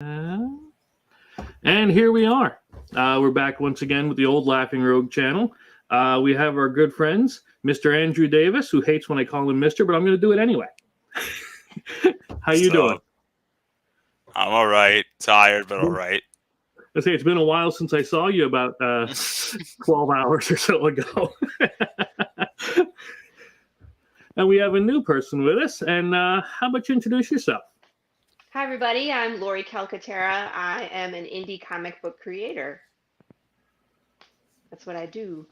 And here we are. We're back once again with the old Laughing Rogue channel. We have our good friends, Mr. Andrew Davis, who hates when I call him Mr., but I'm going to do it anyway. How you doing? I'm all right. Tired, but all right. I say it's been a while since I saw you, about 12 hours or so ago. And we have a new person with us. And how about you introduce yourself? Hi, everybody. I'm Lori Calcaterra. I am an indie comic book creator. That's what I do.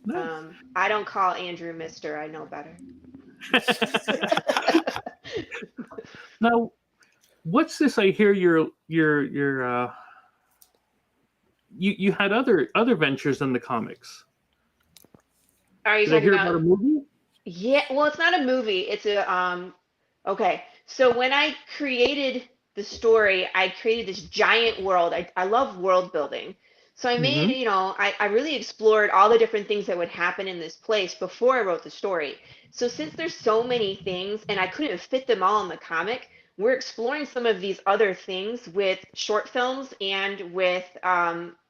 Nice. I don't call Andrew Mr. I know better. Now, what's this? I hear you had other ventures in the comics. Are you Did I talking hear about a movie? Yeah, well, it's not a movie. It's a okay. So when I created the story, I created this giant world. I love world building. So I made, I really explored all the different things that would happen in this place before I wrote the story. So since there's so many things and I couldn't fit them all in the comic, we're exploring some of these other things with short films and with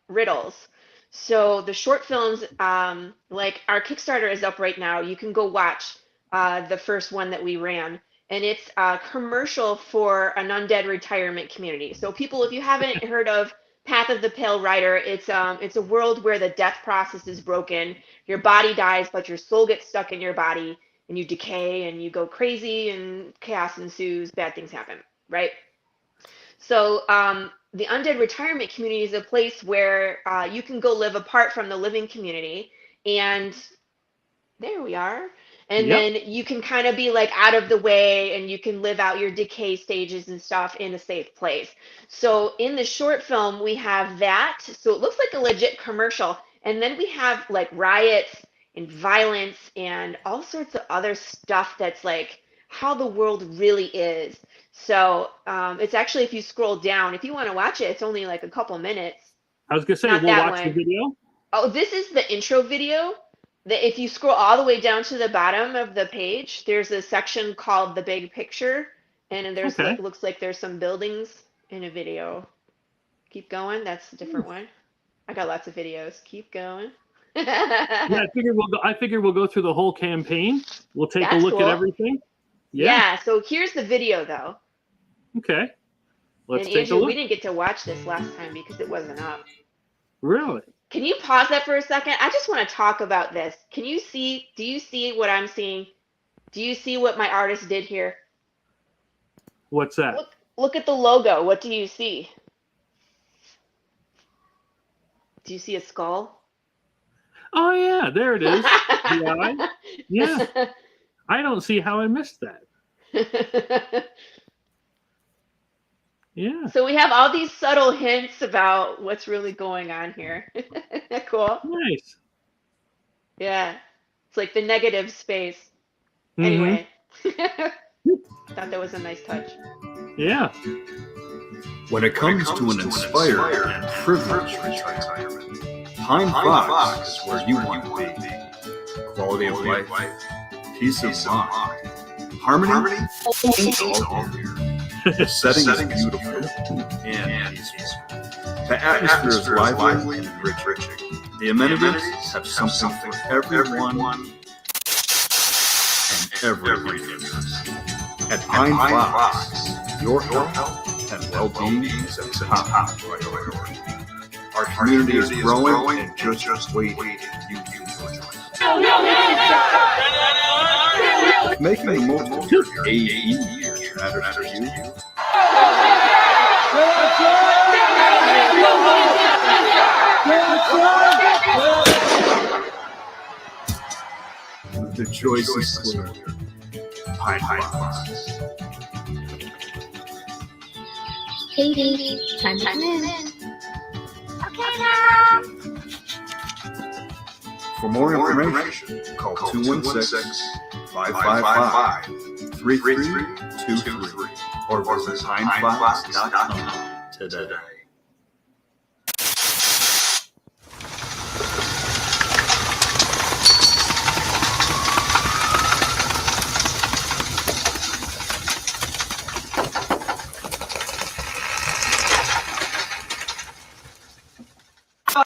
riddles. So the short films, like our Kickstarter is up right now. You can go watch the first one that we ran, and it's a commercial for an undead retirement community. So people, if you haven't heard of Path of the Pale Rider, it's a world where the death process is broken. Your body dies, but your soul gets stuck in your body, and you decay, and you go crazy, and chaos ensues. Bad things happen, right? So the undead retirement community is a place where you can go live apart from the living community, and there we are. And Yep. then you can kind of be like out of the way, and you can live out your decay stages and stuff in a safe place. So in the short film, we have that. So it looks like a legit commercial. And then we have like riots and violence and all sorts of other stuff that's like how the world really is. So it's actually, if you scroll down, if you want to watch it, it's only like a couple minutes. I was going to say, Not we'll that watch the one. video. Oh, this is the intro video. If you scroll all the way down to the bottom of the page, there's a section called the big picture, and there's Okay. looks like there's some buildings in a video. Keep going. That's a different one. I got lots of videos. Keep going. Yeah, I figured we'll go through the whole campaign. We'll take a That's look cool. at everything. Yeah. So here's the video, though. Okay. Let's And take Andrew, a look. we didn't get to watch this last time because it wasn't up. Really? Can you pause that for a second? I just want to talk about this. Can you see? Do you see what I'm seeing? Do you see what my artist did here? What's that? Look at the logo. What do you see? Do you see a skull? Oh yeah, there it is. The eye. Yeah. I don't see how I missed that. Yeah. So we have all these subtle hints about what's really going on here. Cool. Nice. Yeah. It's like the negative space. Mm-hmm. Anyway. Thought that was a nice touch. Yeah. When it comes to an inspired and privileged retirement, Pine Fox is where you want to be. Quality of life, peace of mind, harmony, it's all here. The setting is beautiful and peaceful. The atmosphere is lively and enriching. The amenities have something for everyone and every interest. At Pine Fox, your health and well-being is a top priority. Our community is growing and just waiting for you to join us. Making the most of your AE years matters to you. The choice is clear. Pine Fox. Katie, time to come in. Okay now. For more information, call 216-555-3323 or visit pinefox.com today. Nice.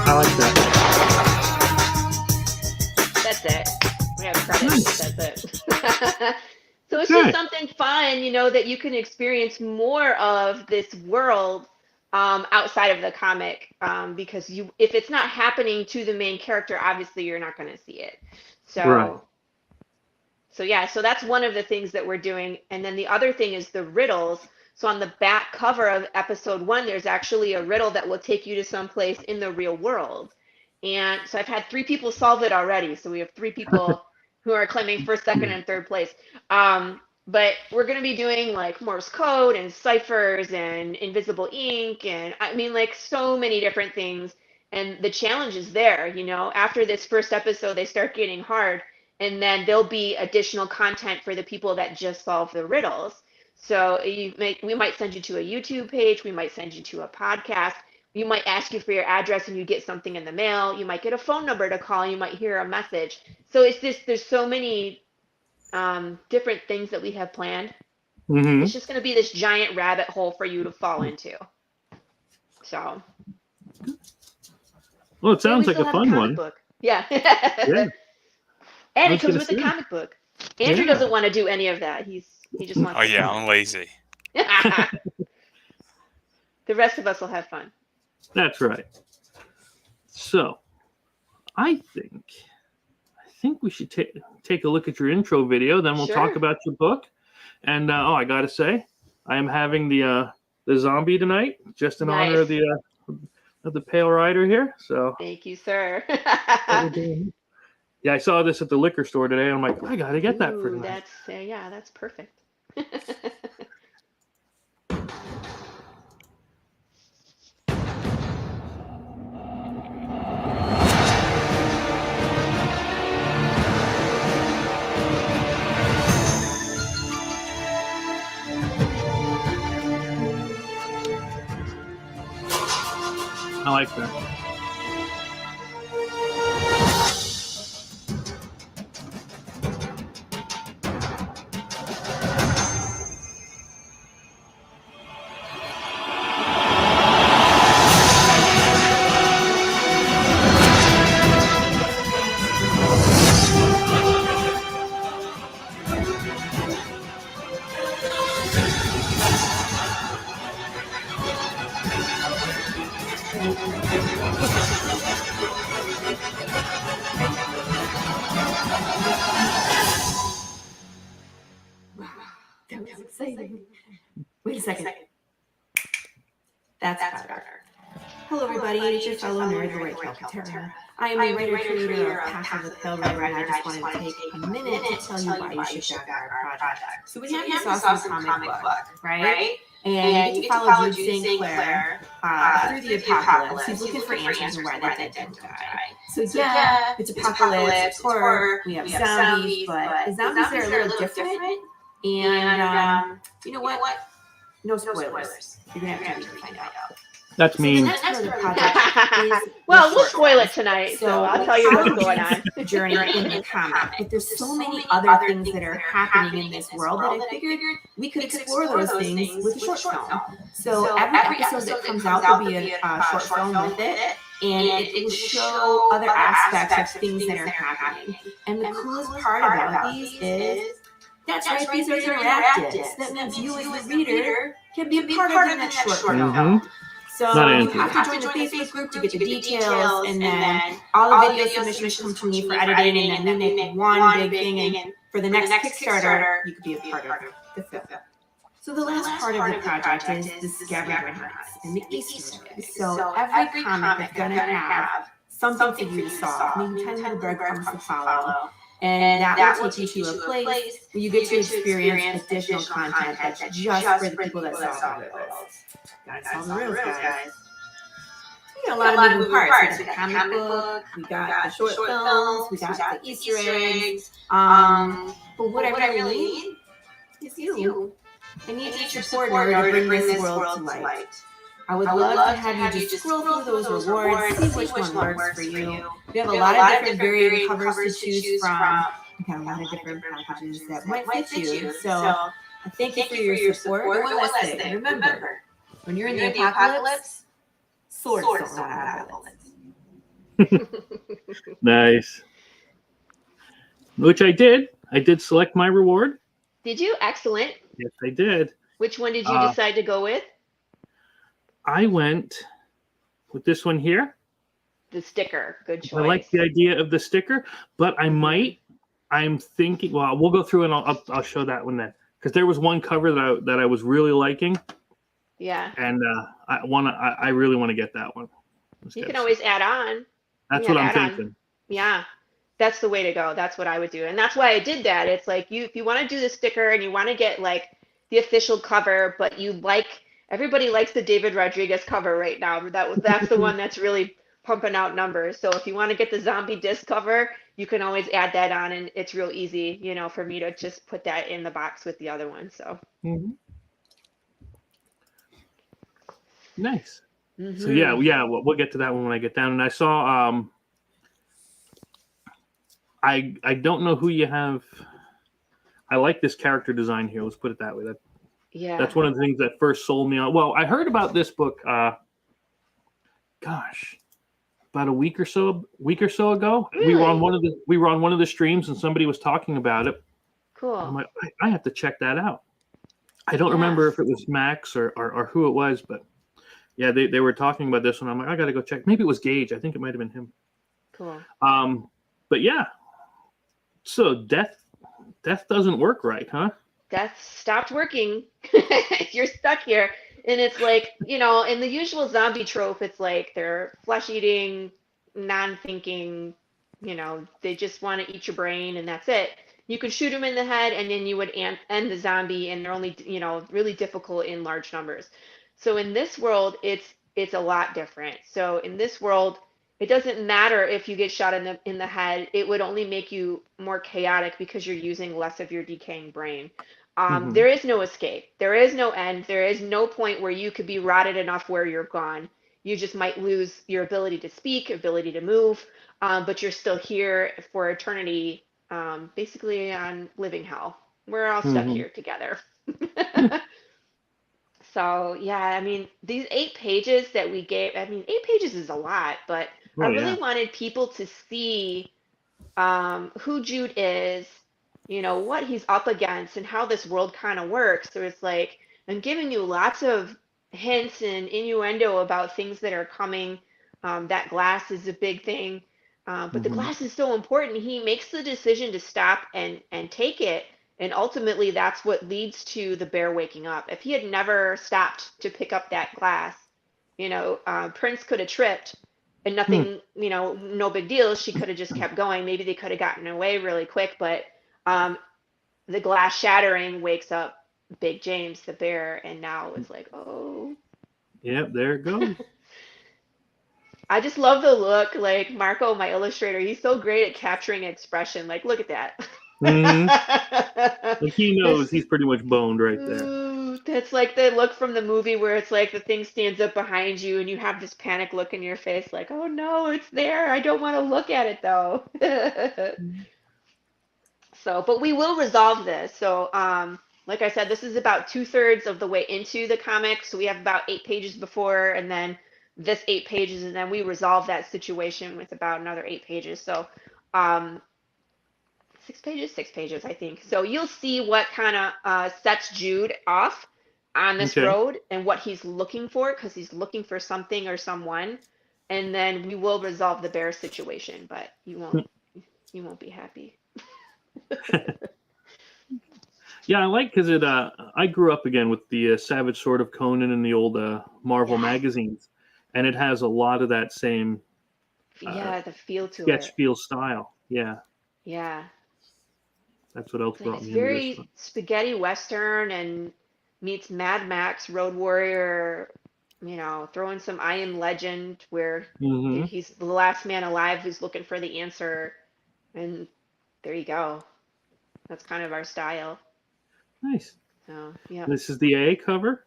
I like that. That's it. We have credits. That's it. So it's Okay. just something fun, that you can experience more of this world outside of the comic, because if it's not happening to the main character, obviously you're not going to see it. So, Right. so yeah, so that's one of the things that we're doing. And then the other thing is the riddles. So on the back cover of episode 1, there's actually a riddle that will take you to someplace in the real world. And so I've had 3 people solve it already. So we have 3 people who are claiming first, second, and third place. But we're going to be doing like Morse code and ciphers and invisible ink. And I mean, like so many different things. And the challenge is there, after this first episode, they start getting hard. And then there'll be additional content for the people that just solve the riddles. So we might send you to a YouTube page. We might send you to a podcast. You might ask you for your address and you get something in the mail. You might get a phone number to call. You might hear a message. So there's so many different things that we have planned. Mm-hmm. It's just going to be this giant rabbit hole for you to fall into. So. Well, it sounds like a fun one. Book. Yeah. Yeah. And it comes with a comic book. Andrew doesn't want to do any of that. He just wants. Oh yeah, I'm lazy. The rest of us will have fun. That's right. So, I think we should take a look at your intro video. Then we'll talk about your book. And I gotta say, I am having the zombie tonight, just in honor of the Pale Rider here. So thank you, sir. Yeah, I saw this at the liquor store today. I'm like, I gotta get that for tonight. That's perfect. I like that. That was exciting. Wait a second. That's better. Hello, everybody. It's your fellow nerd, the Right Calcutta. I am a writer-creator of Path of the Pale Rider, and I just wanted to take a minute to tell you why you should check out our project. So we have this awesome comic book, right? And you get to follow Jude St. Clair through the apocalypse. He's looking for answers on why that didn't die. So yeah, it's apocalypse, it's horror, we have zombies, but the zombies are a little different. And you know what? No spoilers. You're going to have to find out. That's mean. So the next part of the project is well, we'll spoil it tonight, so I'll tell you what's going on. Journey in the comic, but there's so many other things that are happening in this world that I figured we could explore those things with a short film. So every episode that comes out will be a short film with it, and it will show other aspects of things that are happening. And the coolest part about these is that's right, these are interactive. That means you as the reader can be a part of the next short film. So you have to join the Facebook group to get the details, and then all the video submissions come to me for editing, and then we make one big thing, and for the next Kickstarter, you could be a part of the film. So the last part of the project is the scavenger hunts and the Easter eggs. So every comic is going to have something for you to solve, maybe 10 little breadcrumbs to follow. And that will take you to a place where you get to experience additional content that's just for the people that solve the riddles. Gotta solve the riddles, guys. We got a lot of moving parts. We got the comic book, we got the short films, we got the Easter eggs. But what I really need is you. I need your support in order to bring this world to light. I would love to have you just scroll through those rewards, see which one works for you. We have a lot of different variant covers to choose from. We've got a lot of different packages that might fit you. So I thank you for your support. And one last thing, remember, when you're in the apocalypse, swords don't run out of bullets. Nice. Which I did. I did select my reward. Did you? Excellent. Yes, I did. Which one did you decide to go with? I went with this one here. The sticker. Good choice. I like the idea of the sticker, but I'm thinking, well, we'll go through and I'll show that one then. Because there was one cover that I was really liking. Yeah. And I really want to get that one. You can always add on. That's what I'm thinking. Yeah. That's the way to go. That's what I would do. And that's why I did that. It's like if you want to do the sticker and you want to get like the official cover, but everybody likes the David Rodriguez cover right now. That's the one that's really pumping out numbers. So if you want to get the zombie disc cover, you can always add that on, and it's real easy, for me to just put that in the box with the other one. So nice. So yeah, we'll get to that one when I get down. And I saw I don't know who you have. I like this character design here. Let's put it that way. That's one of the things that first sold me on. Well, I heard about this book. About a week or so ago. Really? We were on one of the streams and somebody was talking about it. Cool. I'm like, I have to check that out. I don't remember if it was Max or who it was, but yeah, they were talking about this one. I'm like, I got to go check. Maybe it was Gage. I think it might have been him. Cool. But yeah. So death doesn't work right, huh? Death stopped working. You're stuck here. And it's like, in the usual zombie trope, it's like they're flesh-eating, non-thinking, they just want to eat your brain and that's it. You could shoot them in the head and then you would end the zombie, and they're only, really difficult in large numbers. So in this world, it's a lot different. So in this world, it doesn't matter if you get shot in the head. It would only make you more chaotic because you're using less of your decaying brain. There is no escape. There is no end. There is no point where you could be rotted enough where you're gone. You just might lose your ability to speak, ability to move, but you're still here for eternity, basically on living hell. We're all stuck here together. So, yeah, I mean, these 8 pages that we gave, 8 pages is a lot, but I really wanted people to see who Jude is, what he's up against and how this world kind of works. So it's like, I'm giving you lots of hints and innuendo about things that are coming. That glass is a big thing, but the glass is so important. He makes the decision to stop and take it. And ultimately, that's what leads to the bear waking up. If he had never stopped to pick up that glass, Prince could have tripped and nothing, no big deal. She could have just kept going. Maybe they could have gotten away really quick, but the glass shattering wakes up Big James, the bear, and now it's like, oh. Yep, there it goes. I just love the look. Like Marco, my illustrator, he's so great at capturing expression. Like, look at that. Like he knows he's pretty much boned right there. Ooh, that's like the look from the movie where it's like the thing stands up behind you and you have this panic look in your face, like, oh no, it's there. I don't want to look at it though. So, but we will resolve this. So, like I said, this is about 2/3 of the way into the comic. So we have about 8 pages before, and then this 8 pages, and then we resolve that situation with about another 8 pages. So, 6 pages, I think. So you'll see what kind of sets Jude off on this road and what he's looking for, because he's looking for something or someone. And then we will resolve the bear situation, but you won't be happy. Yeah, I like because I grew up again with the Savage Sword of Conan and the old Marvel magazines, and it has a lot of that same the feel to sketch it. feel style. Yeah. That's what else brought me into this. It's very spaghetti western and meets Mad Max Road Warrior, throwing some I Am Legend where he's the last man alive who's looking for the answer. And there you go. That's kind of our style. Nice. So, yeah. This is the A cover?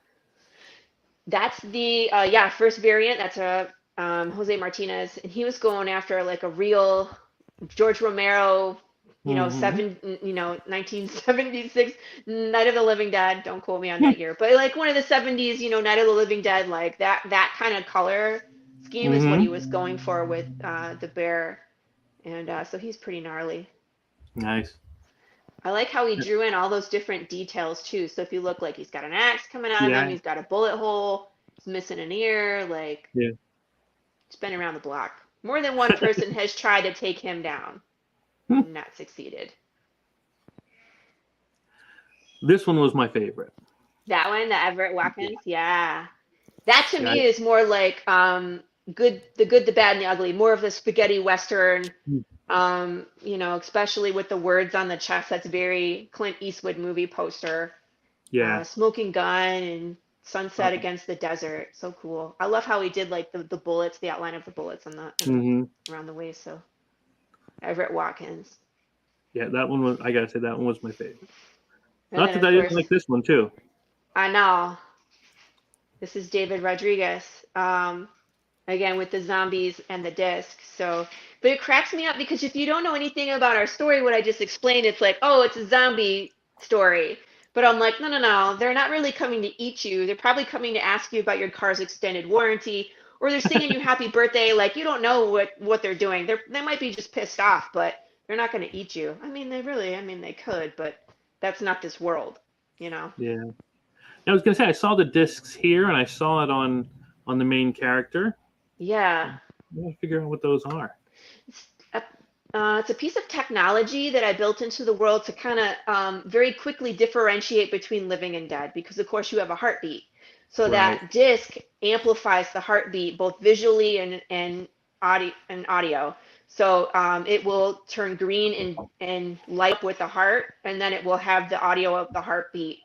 That's the first variant. That's a Jose Martinez, and he was going after like a real George Romero, Mm-hmm. 1976 Night of the Living Dead. Don't quote me on that year, but like one of the 70s, Night of the Living Dead, like that kind of color scheme is what he was Mm-hmm. going for with the bear, and so he's pretty gnarly. Nice. I like how he drew in all those different details too. So if you look, like he's got an axe coming out of him, Yeah. he's got a bullet hole, he's missing an ear, like Yeah. it's been around the block. More than one person has tried to take him down and not succeeded. This one was my favorite. That one, the Everett Watkins, yeah. That to Yeah. me is more like good, the good, the bad, and the ugly. More of the spaghetti western. Especially with the words on the chest. That's very Clint Eastwood movie poster. Yeah. Smoking gun and sunset Uh, against the desert. So cool. I love how he did like the bullets, the outline of the bullets on mm-hmm. around the waist. So Everett Watkins. Yeah, that one was. I gotta say that one was my favorite. And Not then that of I didn't course, like this one too. I know this is David Rodriguez. Again with the zombies and the disc. So, but it cracks me up because if you don't know anything about our story, what I just explained, it's like, oh, it's a zombie story. But I'm like, no, no, no. They're not really coming to eat you. They're probably coming to ask you about your car's extended warranty, or they're singing you happy birthday. Like you don't know what they're doing. They might be just pissed off, but they're not going to eat you. I mean, they could, but that's not this world, you know. Yeah. I was gonna say I saw the discs here and I saw it on the main character. Yeah. I gotta figure out what those are. It's a piece of technology that I built into the world to kind of very quickly differentiate between living and dead, because of course you have a heartbeat. So Right. that disc amplifies the heartbeat both visually and audio. So it will turn green and light up with the heart, and then it will have the audio of the heartbeat.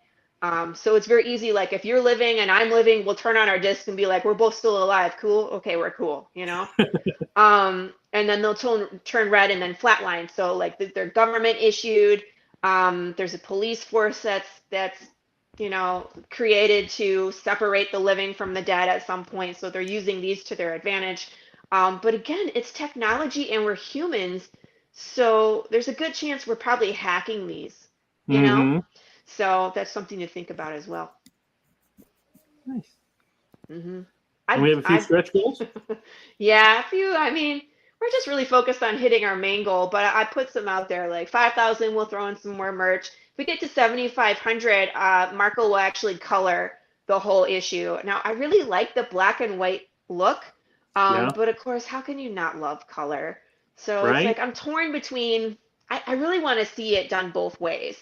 So it's very easy. Like if you're living and I'm living, we'll turn on our disc and be like, we're both still alive. Cool. Okay, we're cool. And then they'll turn red and then flatline. So like they're government issued. There's a police force that's created to separate the living from the dead at some point. So they're using these to their advantage. But again, it's technology and we're humans. So there's a good chance we're probably hacking these, you know? Mm-hmm. So that's something to think about as well. Nice. Mm-hmm. And we have a few stretch goals. Yeah, a few. I mean, we're just really focused on hitting our main goal, but I put some out there like 5,000. We'll throw in some more merch. If we get to 7,500, Marco will actually color the whole issue. Now, I really like the black and white look, Yeah. but of course, how can you not love color? So it's Right. like I'm torn between. I really want to see it done both ways.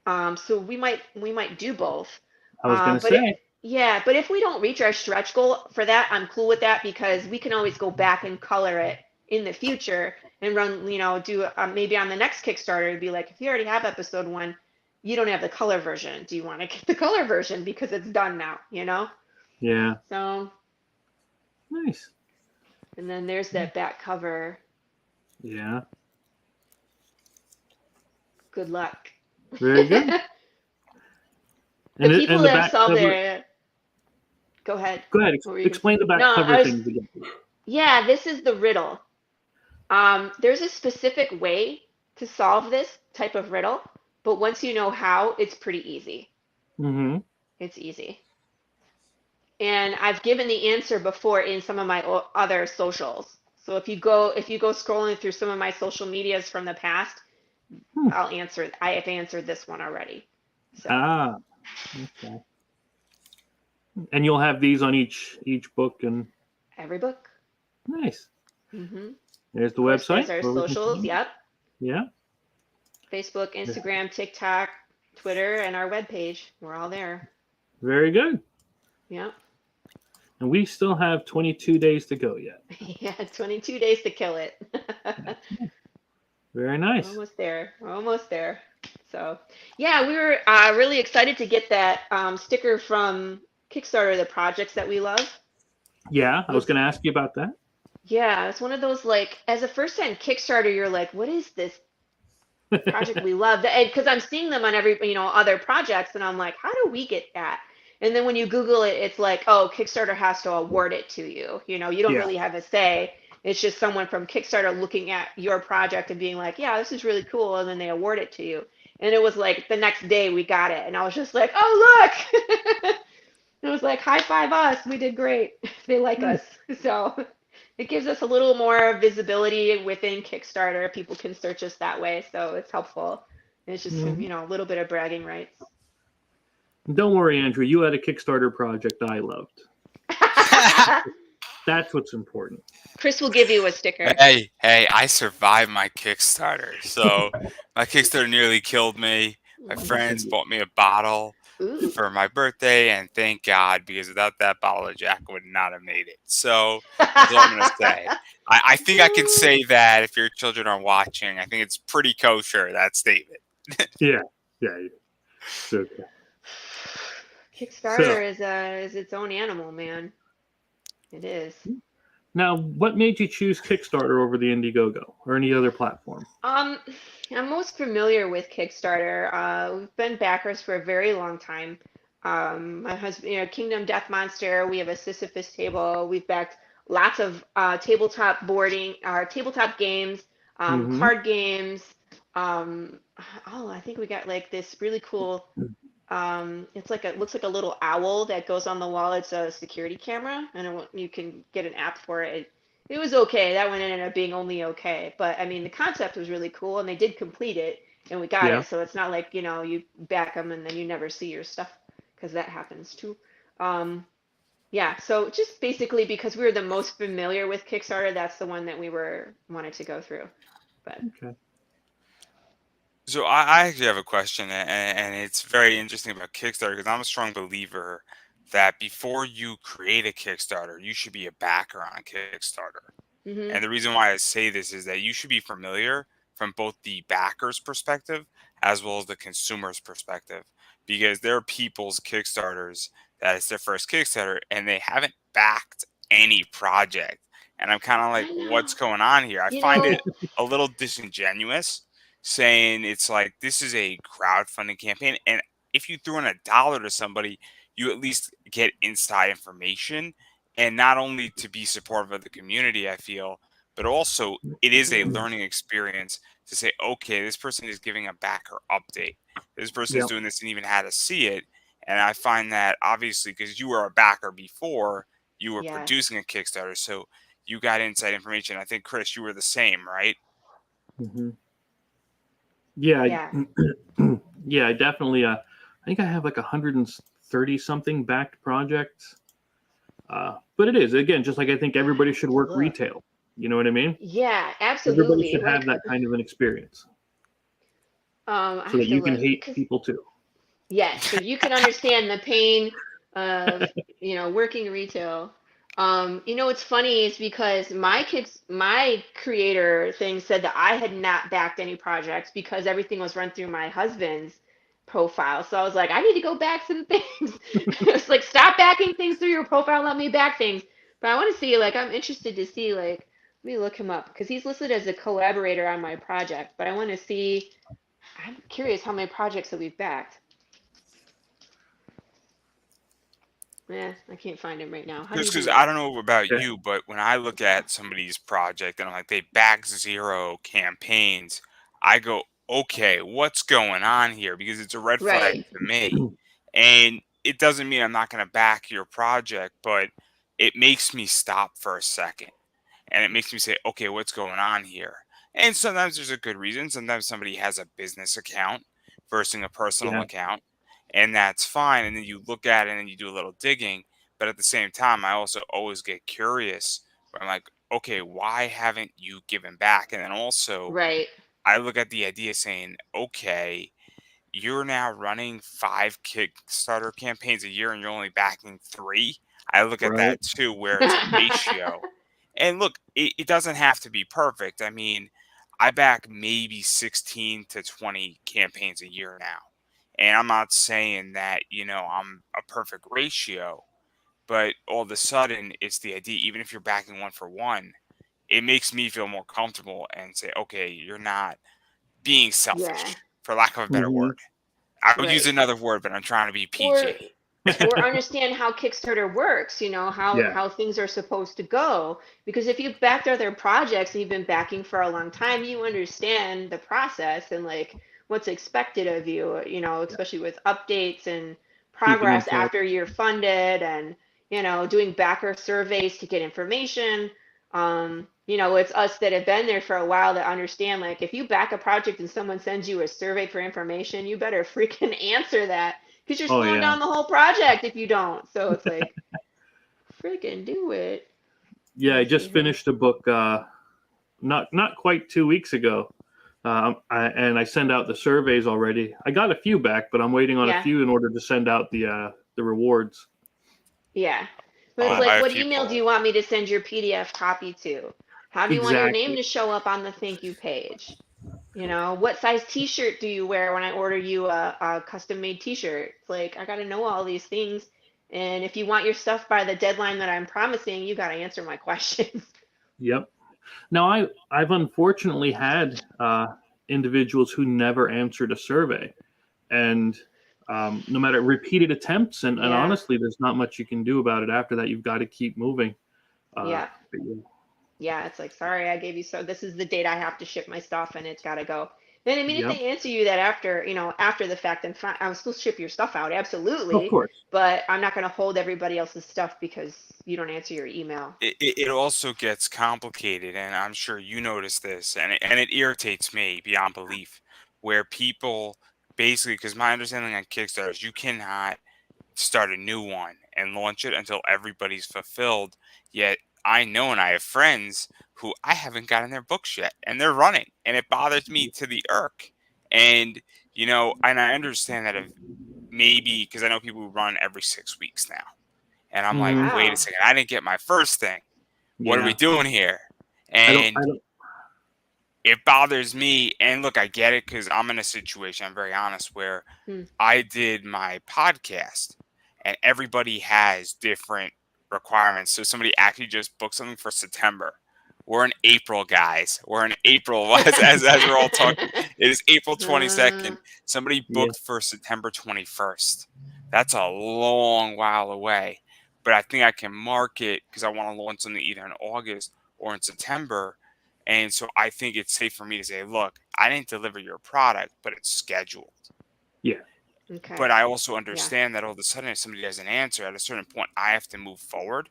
So we might do both. I was gonna But say. but if we don't reach our stretch goal for that, I'm cool with that because we can always go back and color it in the future and run, do maybe on the next Kickstarter, it'd be like, if you already have episode 1, you don't have the color version. Do you want to get the color version because it's done now, Yeah. So, Nice. and then there's that back cover. Yeah. Good luck. Very good. The people and that back have solved cover- their. Go ahead. Go ahead. What were you gonna Explain the back No, cover I was- things again. Yeah, this is the riddle. There's a specific way to solve this type of riddle, but once you know how, it's pretty easy. Mm-hmm. It's easy. And I've given the answer before in some of my other socials. So if you go scrolling through some of my social medias from the past, I have answered this one already. So. Ah. Okay. And you'll have these on each book and Every book. nice. Mm-hmm. There's the Of course, website. there's our where we can socials. find it. Yep. Yeah. Facebook, Instagram, TikTok, Twitter, and our webpage. We're all there. Very good. Yep. And we still have 22 days to go yet. Yeah, 22 days to kill it. Very nice. Almost there. We're almost there. So, yeah, we were really excited to get that sticker from Kickstarter, the projects that we love. Yeah, I was going to ask you about that. Yeah, it's one of those, like, as a first-time Kickstarter, you're like, what is this project we love? Because I'm seeing them on every, other projects, and I'm like, how do we get that? And then when you Google it, it's like, oh, Kickstarter has to award it to you. You know, you don't Yeah. really have a say. It's just someone from Kickstarter looking at your project and being like, yeah, this is really cool. And then they award it to you. And it was like the next day we got it. And I was just like, oh, look. It was like, high five us. We did great. They like us. So it gives us a little more visibility within Kickstarter. People can search us that way. So it's helpful. And it's just, Mhm. you know, a little bit of bragging rights. Don't worry, Andrew. You had a Kickstarter project I loved. That's what's important. Chris will give you a sticker. Hey, I survived my Kickstarter. So my Kickstarter nearly killed me. My friends bought me a bottle Ooh. for my birthday, and thank God, because without that bottle of Jack, I would not have made it. So that's all I'm going to say. I think I can say that if your children are watching, I think it's pretty kosher, that statement. Yeah. It's okay. Kickstarter is its own animal, man. It is. Now, what made you choose Kickstarter over the Indiegogo or any other platform? I'm most familiar with Kickstarter. We've been backers for a very long time. My husband, you know, Kingdom Death Monster. We have a Sisyphus table. We've backed lots of tabletop games, Mhm. card games. I think we got like this really cool. It's like it looks like a little owl that goes on the wall. It's a security camera, and you can get an app for it. It was okay. That one ended up being only okay. But I mean, the concept was really cool, and they did complete it, and we got Yeah. it. So it's not like, you know, you back them and then you never see your stuff, because that happens too. Um, yeah. So just basically because we were the most familiar with Kickstarter, that's the one that we wanted to go through. But Okay. So I actually have a question, and it's very interesting about Kickstarter because I'm a strong believer that before you create a Kickstarter, you should be a backer on Kickstarter. hmm And the reason why I say this is that you should be familiar from both the backer's perspective as well as the consumer's perspective, because there are people's Kickstarters that it's their first Kickstarter and they haven't backed any project. And I'm kind of like, I what's know. going on here? I You find know, it a little disingenuous saying it's like this is a crowdfunding campaign. And if you threw in $1 to somebody, you at least get inside information. And not only to be supportive of the community, I feel, but also it is a learning experience to say, okay, this person is giving a backer update. This person is Yep. doing this and even how to see it. And I find that obviously because you were a backer before you were yes. producing a Kickstarter, so you got inside information. I think Chris, you were the same, right? Mhm. Yeah. Yeah. Yeah. I definitely. I think I have like 130 something backed projects. But it is, again, just like I think everybody should work Look. retail. You know what I mean? Yeah, Everybody absolutely. should have Like, that kind of an experience I so that have to you can look hate because people too. yes, so you can understand the pain of, you know, working retail. You know, what's funny is because my creator thing said that I had not backed any projects because everything was run through my husband's profile. So I was like, I need to go back some things. It's like, stop backing things through your profile, let me back things. But I want to see, like, I'm interested to see, like, let me look him up because he's listed as a collaborator on my project. But I want to see, I'm curious how many projects that we've backed. I can't find him right now. How do Just you do because I that? don't know about Okay. you, but when I look at somebody's project and I'm like, they back 0 campaigns, I go, okay, what's going on here? Because it's a red flag Right. to me. And it doesn't mean I'm not going to back your project, but it makes me stop for a second. And it makes me say, okay, what's going on here? And sometimes there's a good reason. Sometimes somebody has a business account versus a personal Yeah. account, and that's fine. And then you look at it and you do a little digging. But at the same time, I also always get curious where I'm like, okay, why haven't you given back? And then also, Right. I look at the idea saying, okay, you're now running 5 Kickstarter campaigns a year and you're only backing 3. I look at Right. that too, where it's a ratio. And look, it doesn't have to be perfect. I mean, I back maybe 16 to 20 campaigns a year now. And I'm not saying that, I'm a perfect ratio, but all of a sudden it's the idea, even if you're backing 1 for 1, it makes me feel more comfortable and say, okay, you're not being Yeah. selfish, for lack of a better Mhm. word. I would use Right. another word, but I'm trying to be Or PG. or understand how Kickstarter works, Yeah. how things are supposed to go. Because if you've backed other projects and you've been backing for a long time, you understand the process and like what's expected of you, especially with updates and Keeping in progress touch. after you're funded and, doing backer surveys to get information. It's us that have been there for a while that understand like if you back a project and someone sends you a survey for information, you better freaking answer that because you're Oh slowing yeah. down the whole project if you don't. So it's like, freaking do it. Yeah, Let I me see just here. finished a book not quite 2 weeks ago. And I send out the surveys already. I got a few back, but I'm waiting on a Yeah, few in order to send out the rewards. yeah. But it's Oh, But I like, have what email do people. you want me to send your PDF copy to? How do you want your name exactly. to show up on the thank you page? What size t-shirt do you wear when I order you a custom made t-shirt? It's like, I got to know all these things. And if you want your stuff by the deadline that I'm promising, you got to answer my questions. Yep. Now I've unfortunately had individuals who never answered a survey, and no matter repeated attempts, and Yeah, honestly, there's not much you can do about it after that. You've got to keep moving. Uh, yeah. but yeah. Yeah, it's like, sorry, I gave you so this is the date I have to ship my stuff and it's gotta go. Then I mean if Yep. they answer you that after, after the fact, then fine, I'll still ship your stuff out, Of absolutely. course. But I'm not gonna hold everybody else's stuff because you don't answer your email. It also gets complicated, and I'm sure you notice this, and it irritates me beyond belief, where people basically, because my understanding on Kickstarter is you cannot start a new one and launch it until everybody's fulfilled. Yet I know and I have friends who I haven't gotten their books yet, and they're running, and it bothers me to the irk. And and I understand that if maybe because I know people who run every 6 weeks now, and I'm like, Hmm. wait a Wow. second, I didn't get my first thing. What are we Yeah. doing here? I don't. I And don't. it bothers me. And look, I get it because I'm in a situation, I'm very honest, where Hmm. I did my podcast and everybody has different requirements. So somebody actually just booked something for September. We're in April, guys. We're in April as we're all talking. It is April Uh, 22nd. Somebody Yeah. booked for September 21st. That's a long while away. But I think I can mark it because I want to launch something either in August or in September. And so I think it's safe for me to say, look, I didn't deliver your product, but it's scheduled. Yeah. okay. But I also Yeah. understand that all of a sudden, if somebody doesn't answer, at a certain point, I have to move forward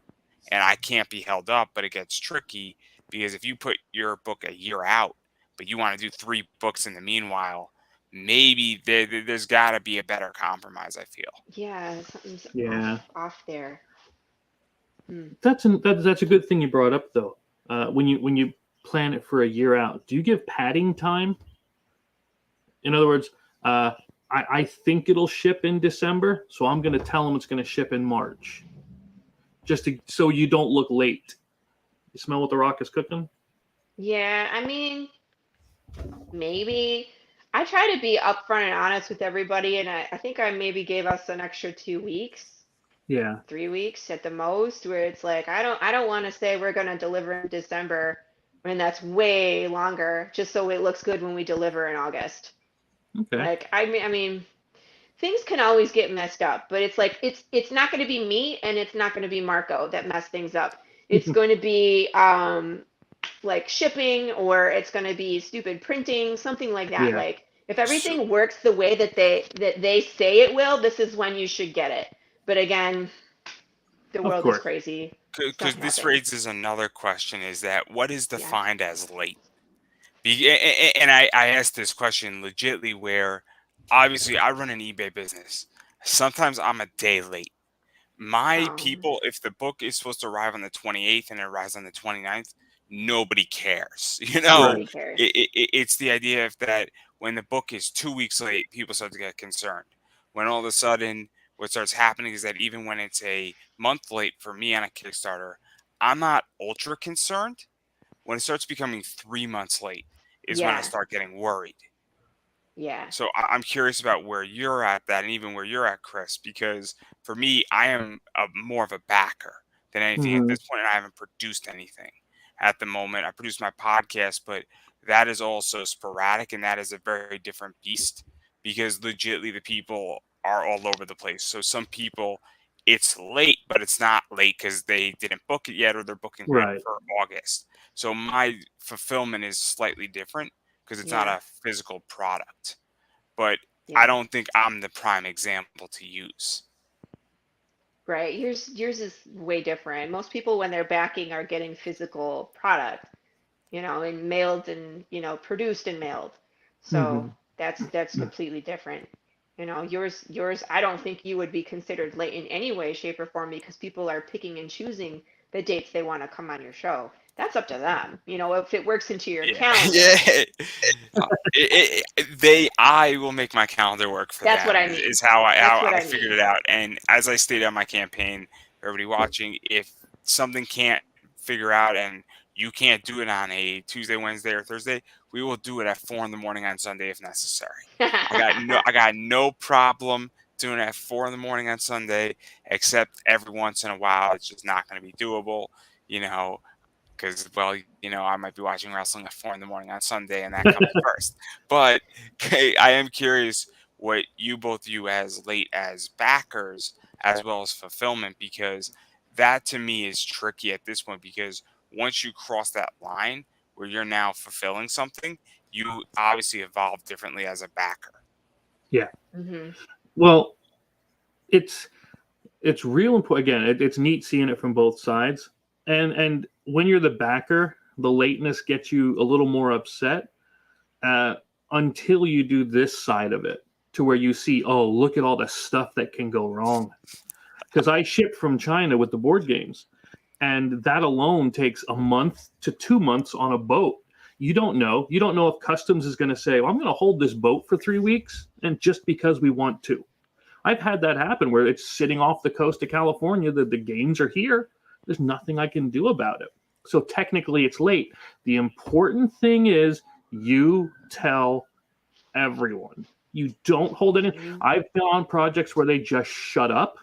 and I can't be held up. But it gets tricky because if you put your book a year out, but you want to do 3 books in the meanwhile, maybe there's got to be a better compromise, I feel. Yeah, something's Yeah. off there. Hmm. That's a good thing you brought up though. When you plan it for a year out, do you give padding time? In other words, I think it'll ship in December, so I'm going to tell them it's going to ship in March, so you don't look late. You smell what the rock is cooking? Yeah, I mean, maybe I try to be upfront and honest with everybody, and I think I maybe gave us an extra 2 weeks, Yeah. 3 weeks at the most, where it's like I don't want to say we're gonna deliver in December when that's way longer, just so it looks good when we deliver in August. Okay. Like I mean, things can always get messed up, but it's like it's not going to be me and it's not going to be Marco that mess things up. It's going to be like shipping or it's going to be stupid printing, something like that. Yeah. Like if So, everything works the way that they say it will, this is when you should get it. But again, the Of world is course. crazy. because Stuff this happens. raises another question is that what is Yeah. defined as late? And I asked this question legitly where obviously I run an eBay business. Sometimes I'm a day late. My Um, people, if the book is supposed to arrive on the 28th and it arrives on the 29th, nobody cares. Right. nobody cares. It's the idea of that when the book is 2 weeks late, people start to get concerned. When all of a sudden, what starts happening is that even when it's a month late for me on a Kickstarter, I'm not ultra concerned. When it starts becoming 3 months late is when I Yeah. start getting worried. Yeah. So I'm curious about where you're at that, and even where you're at, Chris, because for me, I am more of a backer than anything at Hmm. this point, and I haven't produced anything at the moment. I produced my podcast, but that is also sporadic, and that is a very different beast because legitly the people are all over the place. So some people, it's late, but it's not late because they didn't book it yet or they're booking it Right. for August. So my fulfillment is slightly different because it's not Yeah. a physical product. But I Yeah. don't think I'm the prime example to use. Right. Yours is way different. Most people when they're backing are getting physical product, and mailed and, produced and mailed. So Mhm. that's completely different. Yours I don't think you would be considered late in any way, shape, or form because people are picking and choosing the dates they want to come on your show. That's up to them. If it works into your Yeah, calendar. yeah. I will make my calendar work for That's them. what I Is, mean. is how I That's how what I I figured mean. it out. And as I stated on my campaign, for everybody watching, if something can't figure out and you can't do it on a Tuesday, Wednesday, or Thursday, we will do it at 4 in the morning on Sunday if necessary. I got no problem doing it at 4 in the morning on Sunday, except every once in a while it's just not going to be doable. You know, because I might be watching wrestling at 4 in the morning on Sunday, and that comes first. But I am curious what you both view as late as backers as well as fulfillment, because that to me is tricky at this point. Because once you cross that line where you're now fulfilling something, you obviously evolve differently as a backer. Yeah. Hmm. Well, it's real important. Again, it's neat seeing it from both sides. And when you're the backer, the lateness gets you a little more upset uh, until you do this side of it, to where you see, oh, look at all the stuff that can go wrong. Because I ship from China with the board games, and that alone takes a month to 2 months on a boat. You don't know. You don't know if customs is going to say, well, I'm going to hold this boat for 3 weeks, and just because we want to. I've had that happen where it's sitting off the coast of California. The games are here. There's nothing I can do about it. So technically, it's late. The important thing is you tell everyone. You don't hold it in. Mhm. I've been on projects where they just shut up,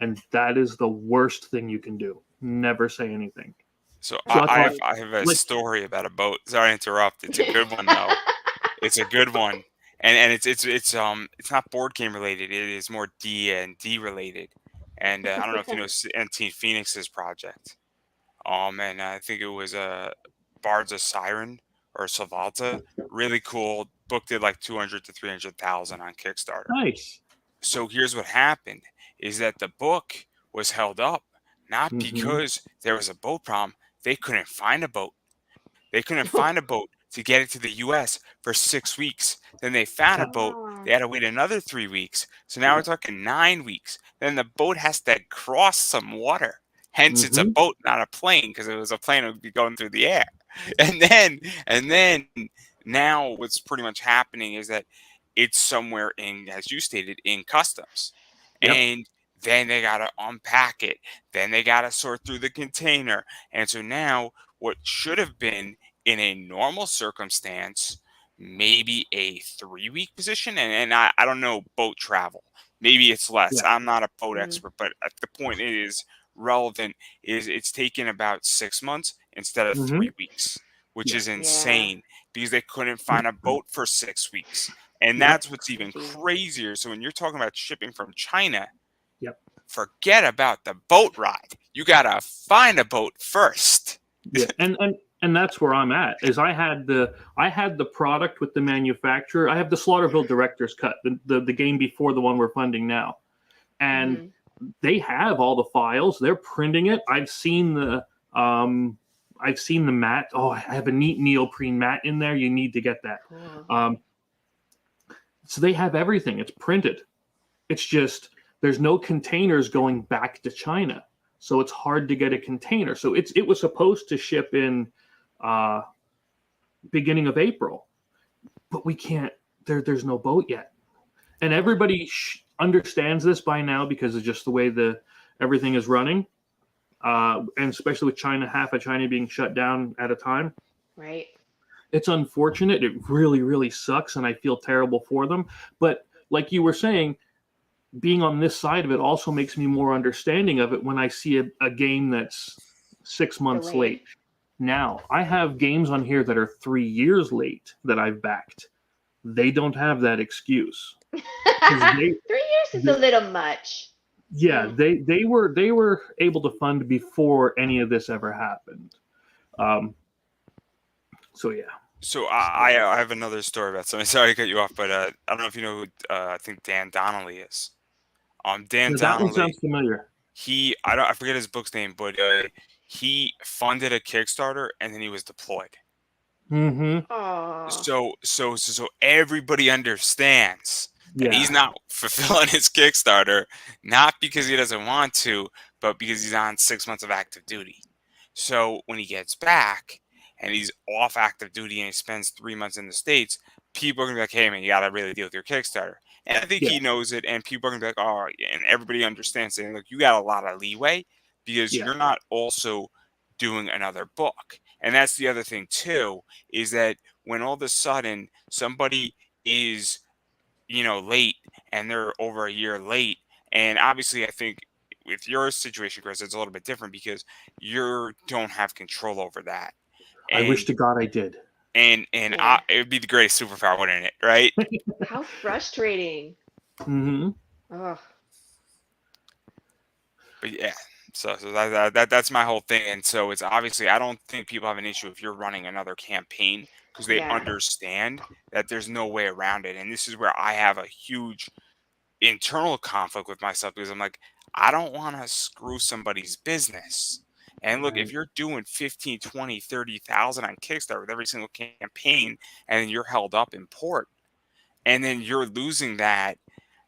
and that is the worst thing you can do. Never say anything. So So that's why, I have a like, story about a boat. Sorry to interrupt. It's a good one though. It's a good one, and it's not board game related. It is more D&D related, and I don't know if you know Team Phoenix's project. And I think it was Bards of Siren or Savalta. Really cool. Book did like 200 to 300,000 on Kickstarter. nice. So here's what happened: is that the book was held up not Mm-hmm. because there was a boat problem. They couldn't find a boat. They couldn't find a boat to get it to the U.S. for 6 weeks. Then they found a boat. Oh. They had to wait another 3 weeks. So now we're talking 9 weeks. Then the boat has to cross some water. Hence, it's a Mm-hmm. boat, not a plane, because if it was a plane, it would be going through the air. And then now what's pretty much happening is that it's somewhere in, as you stated, in customs. Yep. And then they got to unpack it. Then they got to sort through the container. And so now what should have been in a normal circumstance, maybe a 3 week position. And I don't know boat travel. Maybe it's less. Yeah. I'm not a boat Mm. expert, but the point is relevant is it's taken about 6 months instead of Mm-hmm. 3 weeks, which Yeah. is insane because they couldn't find a boat for 6 weeks. And Yep. that's what's even Crazy. crazier. So when you're talking about shipping from China, Yep. forget about the boat ride. You gotta find a boat first. Yeah. And that's where I'm at. Is I had the product with the manufacturer. I have the Slaughterville director's cut, the game before the one we're funding now, and Mhm. they have all the files. They're printing it. I've seen the mat. Oh, I have a neat neoprene mat in there. You need to get that. Cool. So they have everything. It's printed. It's just there's no containers going back to China, so it's hard to get a container. So it was supposed to ship in beginning of April, but we can't. There's no boat yet, and everybody understands this by now because of just the way everything is running, and especially with China, half of China being shut down at a time. Right. It's unfortunate. It really, really sucks, and I feel terrible for them. But like you were saying, being on this side of it also makes me more understanding of it when I see a game that's 6 months Delayed. late. Now, I have games on here that are 3 years late that I've backed. They don't have that excuse. 'Cause 3 years is a little much. yeah, they were able to fund before any of this ever happened. So yeah. So I have another story about something. Sorry to cut you off, but I don't know if you know who I think Dan Donnelly is. Dan So that one Donnelly. sounds familiar. I forget his book's name, but he funded a Kickstarter and then he was deployed. Mm-hmm. Oh. So everybody understands that Yeah. he's not fulfilling his Kickstarter, not because he doesn't want to, but because he's on 6 months of active duty. So when he gets back and he's off active duty and he spends 3 months in the States, people are gonna be like, "Hey man, you gotta really deal with your Kickstarter." And I think Yeah. he knows it, and people are gonna be like, "Oh," and everybody understands saying, "Look, you got a lot of leeway because Yeah. you're not also doing another book." And that's the other thing too, is that when all of a sudden somebody is, late and they're over a year late, and obviously I think with your situation, Chris, it's a little bit different because you don't have control over that. I wish And to God I did. Yeah. it would be the greatest superpower, wouldn't it? Right? How frustrating. Mm-hmm. Ugh. But yeah, so that's my whole thing. And so it's obviously I don't think people have an issue if you're running another campaign because they Yeah. understand that there's no way around it. And this is where I have a huge internal conflict with myself because I'm like, I don't want to screw somebody's business. And look, if Right. you're doing 15, 20, 30,000 on Kickstarter with every single campaign and then you're held up in port and then you're losing that,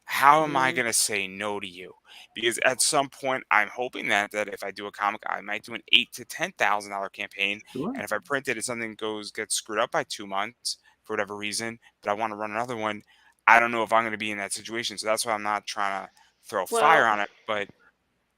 how am I Mm. going to say no to you? Because at some point, I'm hoping that if I do a comic, I might do an $8,000 to $10,000 campaign, Sure. and if I print it and something gets screwed up by 2 months for whatever reason, but I want to run another one, I don't know if I'm going to be in that situation. So that's why I'm not trying to throw fire Well, on it. But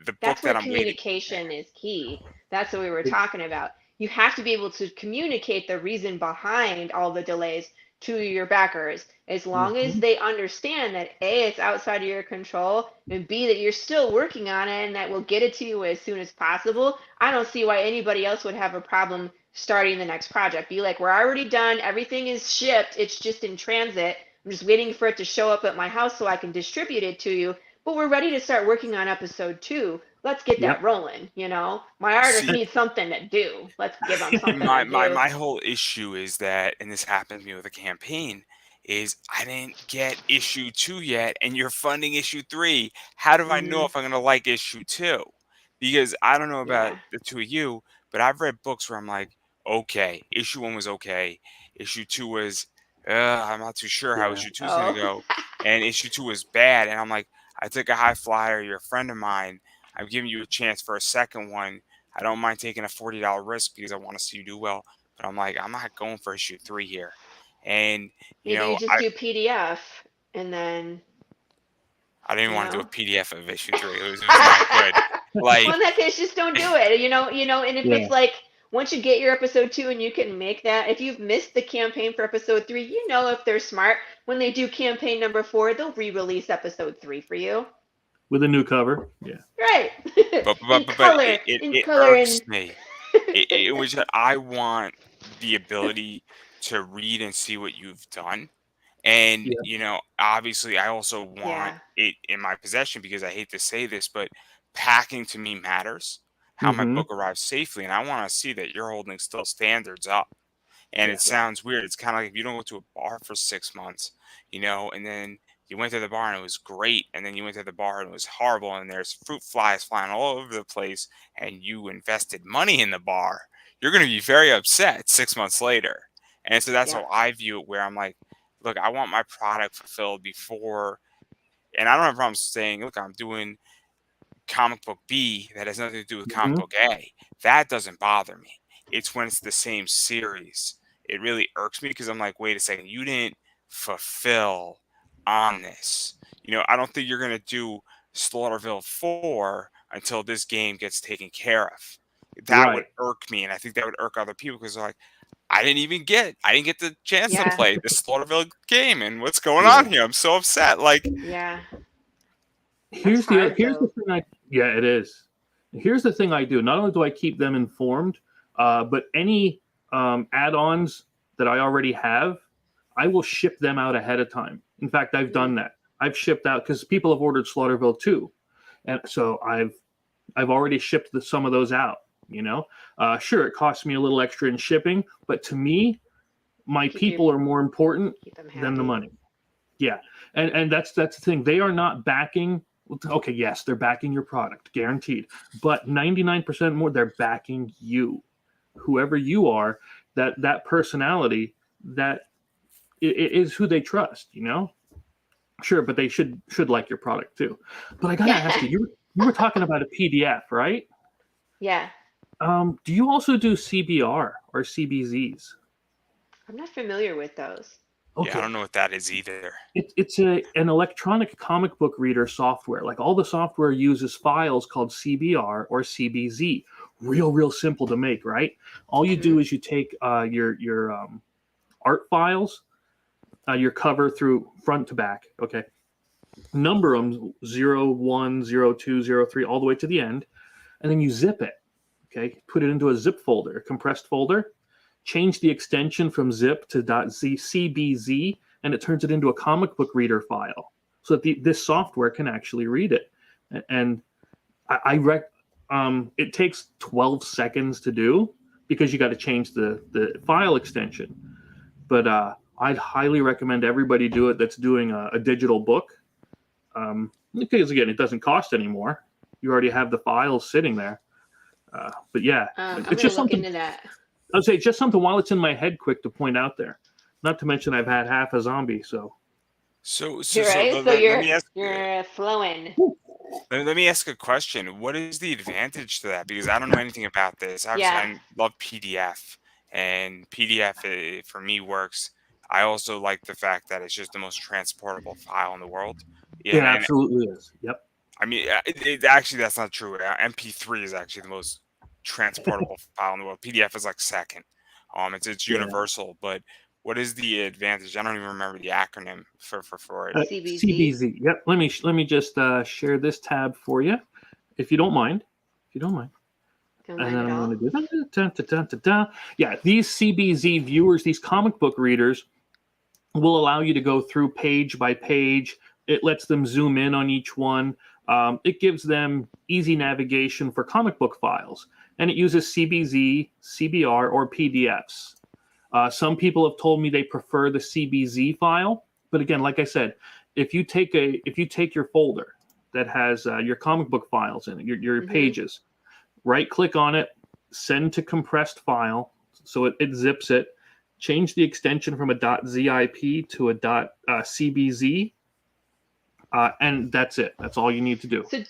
the book that's where that I'm waiting, communication is key. That's what we were talking about. You have to be able to communicate the reason behind all the delays to your backers, as long as Mm-hmm. they understand that A, it's outside of your control, and B, that you're still working on it and that we'll get it to you as soon as possible. I don't see why anybody else would have a problem starting the next project. Be like, we're already done, everything is shipped, it's just in transit. I'm just waiting for it to show up at my house so I can distribute it to you, but we're ready to start working on episode 2. Let's get that Yep. rolling. My artist see, needs something to do. Let's give them something my to my do. my whole issue is that, and this happened to me with a campaign, is I didn't get issue 2 yet, and you're funding issue 3. How do I know Hmm. if I'm gonna like issue 2? Because I don't know about Yeah. the two of you, but I've read books where I'm like, okay, issue 1 was okay, issue 2 was, I'm not too sure how Yeah. issue 2 is gonna Oh. go, and issue 2 was bad, and I'm like, I took a high flyer, you're a friend of mine, I'm giving you a chance for a second one. I don't mind taking a $40 risk because I want to see you do well. But I'm like, I'm not going for issue 3 here. And, Maybe you just do PDF and then, I didn't even you want to do a know. PDF of issue 3. It was that good. Well, Like, in that case, just don't do it. And if Yeah. it's like once you get your episode 2 and you can make that, if you've missed the campaign for episode 3, if they're smart, when they do campaign number 4, they'll re-release episode 3 for you. With a new cover. Yeah. Right. but In but but color, it, in it color, irks and me. It was that I want the ability to read and see what you've done. And, Yeah. obviously, I also want yeah, it in my possession because I hate to say this, but packing to me matters. How my Mm-hmm. book arrives safely, and I want to see that you're holding still standards up. And Yeah. it sounds weird. It's kind of like if you don't go to a bar for 6 months, and then you went to the bar and it was great, and then you went to the bar and it was horrible, and there's fruit flies flying all over the place, and you invested money in the bar. You're going to be very upset 6 months later. And so that's yeah, how I view it, where I'm like, look, I want my product fulfilled before, and I don't have a problem saying, look, I'm doing comic book B that has nothing to do with comic Mm-hmm. book A. That doesn't bother me. It's when it's the same series. It really irks me because I'm like, wait a second, you didn't fulfill on this. I don't think you're gonna do Slaughterville 4 until this game gets taken care of. That would Right. irk me, and I think that would irk other people because they're like, I didn't get the chance to yeah, play the Slaughterville game, and what's going Yeah. on here? I'm so upset. Like, yeah. Here's That's hard here's the though. thing it is. Here's the thing I do. Not only do I keep them informed, but any add-ons that I already have, I will ship them out ahead of time. In fact, I've done that. I've shipped out because people have ordered Slaughterville too, and so I've already shipped some of those out. Sure, it costs me a little extra in shipping, but to me, my people are more important than the money. Yeah, and that's the thing. They are not backing. Okay, yes, they're backing your product, guaranteed. But 99% more, they're backing you, whoever you are. That personality, that is who they trust. Sure, but they should like your product too. But I gotta ask you, you were talking about a PDF, right? Yeah. Do you also do CBR or CBZs? I'm not familiar with those. Okay. Yeah, I don't know what that is either. It's an electronic comic book reader software. Like all the software uses files called CBR or CBZ. Real simple to make, right? All you do is you take your art files, your cover through front to back. Okay, number them 0, 1, 0, 2, 0, 3, all the way to the end, and then you zip it. Okay, put it into a zip folder, a compressed folder. Change the extension from zip to .cbz, and it turns it into a comic book reader file, so that this software can actually read it. And it takes 12 seconds to do because you got to change the file extension. But I'd highly recommend everybody do it that's doing a digital book, because again, it doesn't cost anymore. You already have the files sitting there. But yeah, it's just something into that. I'd say just something while it's in my head quick to point out there. Not to mention I've had half a zombie, so. You're flowing. Let me ask a question. What is the advantage to that? Because I don't know anything about this. Obviously, I love PDF, and PDF for me works. I also like the fact that it's just the most transportable file in the world. Yeah, it absolutely is. Yep. I mean, actually, that's not true. MP3 is actually the most transportable file in the world. PDF is like second. It's universal, but what is the advantage? I don't even remember the acronym for it. CBZ. Yep. Let me just share this tab for you, if you don't mind. Don't mind and then I'm going to do yeah. These CBZ viewers, these comic book readers, will allow you to go through page by page. It lets them zoom in on each one. It gives them easy navigation for comic book files, and it uses CBZ, CBR, or PDFs. Some people have told me they prefer the CBZ file, but again, like I said, if you take your folder that has your comic book files in it, your pages, right-click on it, send to compressed file, so it zips it. Change the extension from a .zip to a .cbz. And that's it. That's all you need to do. So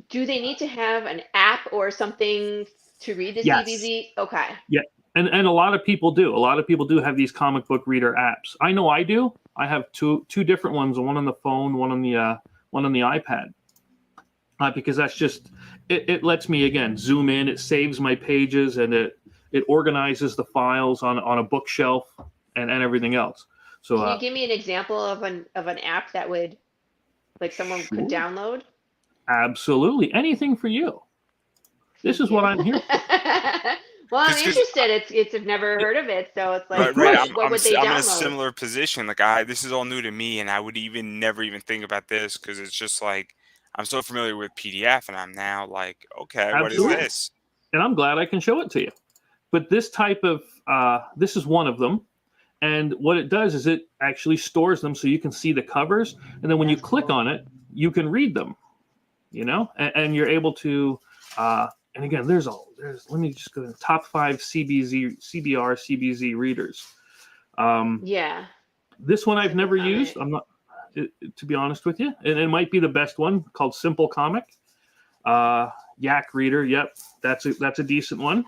do they need to have an app or something to read the CBZ? Okay. Yeah. And a lot of people do. A lot of people do have these comic book reader apps. I know I do. I have two different ones, one on the phone, one on the iPad. Because that's just it lets me again zoom in, it saves my pages, and it organizes the files on a bookshelf and everything else. So can you give me an example of an app that would someone could download? Absolutely. Anything for you. This is what I'm here for. Well, I'm interested. I've never heard of it, so it's like, right. what would they download? I'm in a similar position. Like, this is all new to me, and I would never even think about this because it's just like I'm so familiar with PDF, and I'm now like, okay, Absolutely. What is this? And I'm glad I can show it to you. But this type of this is one of them, and what it does is it actually stores them so you can see the covers, and then when you click on it, you can read them. And you're able to. And again, let me just go to the top 5 CBR, CBZ readers. This one I've never used. I'm not, to be honest with you. And it might be the best one, called Simple Comic. Yak Reader. Yep. That's a decent one.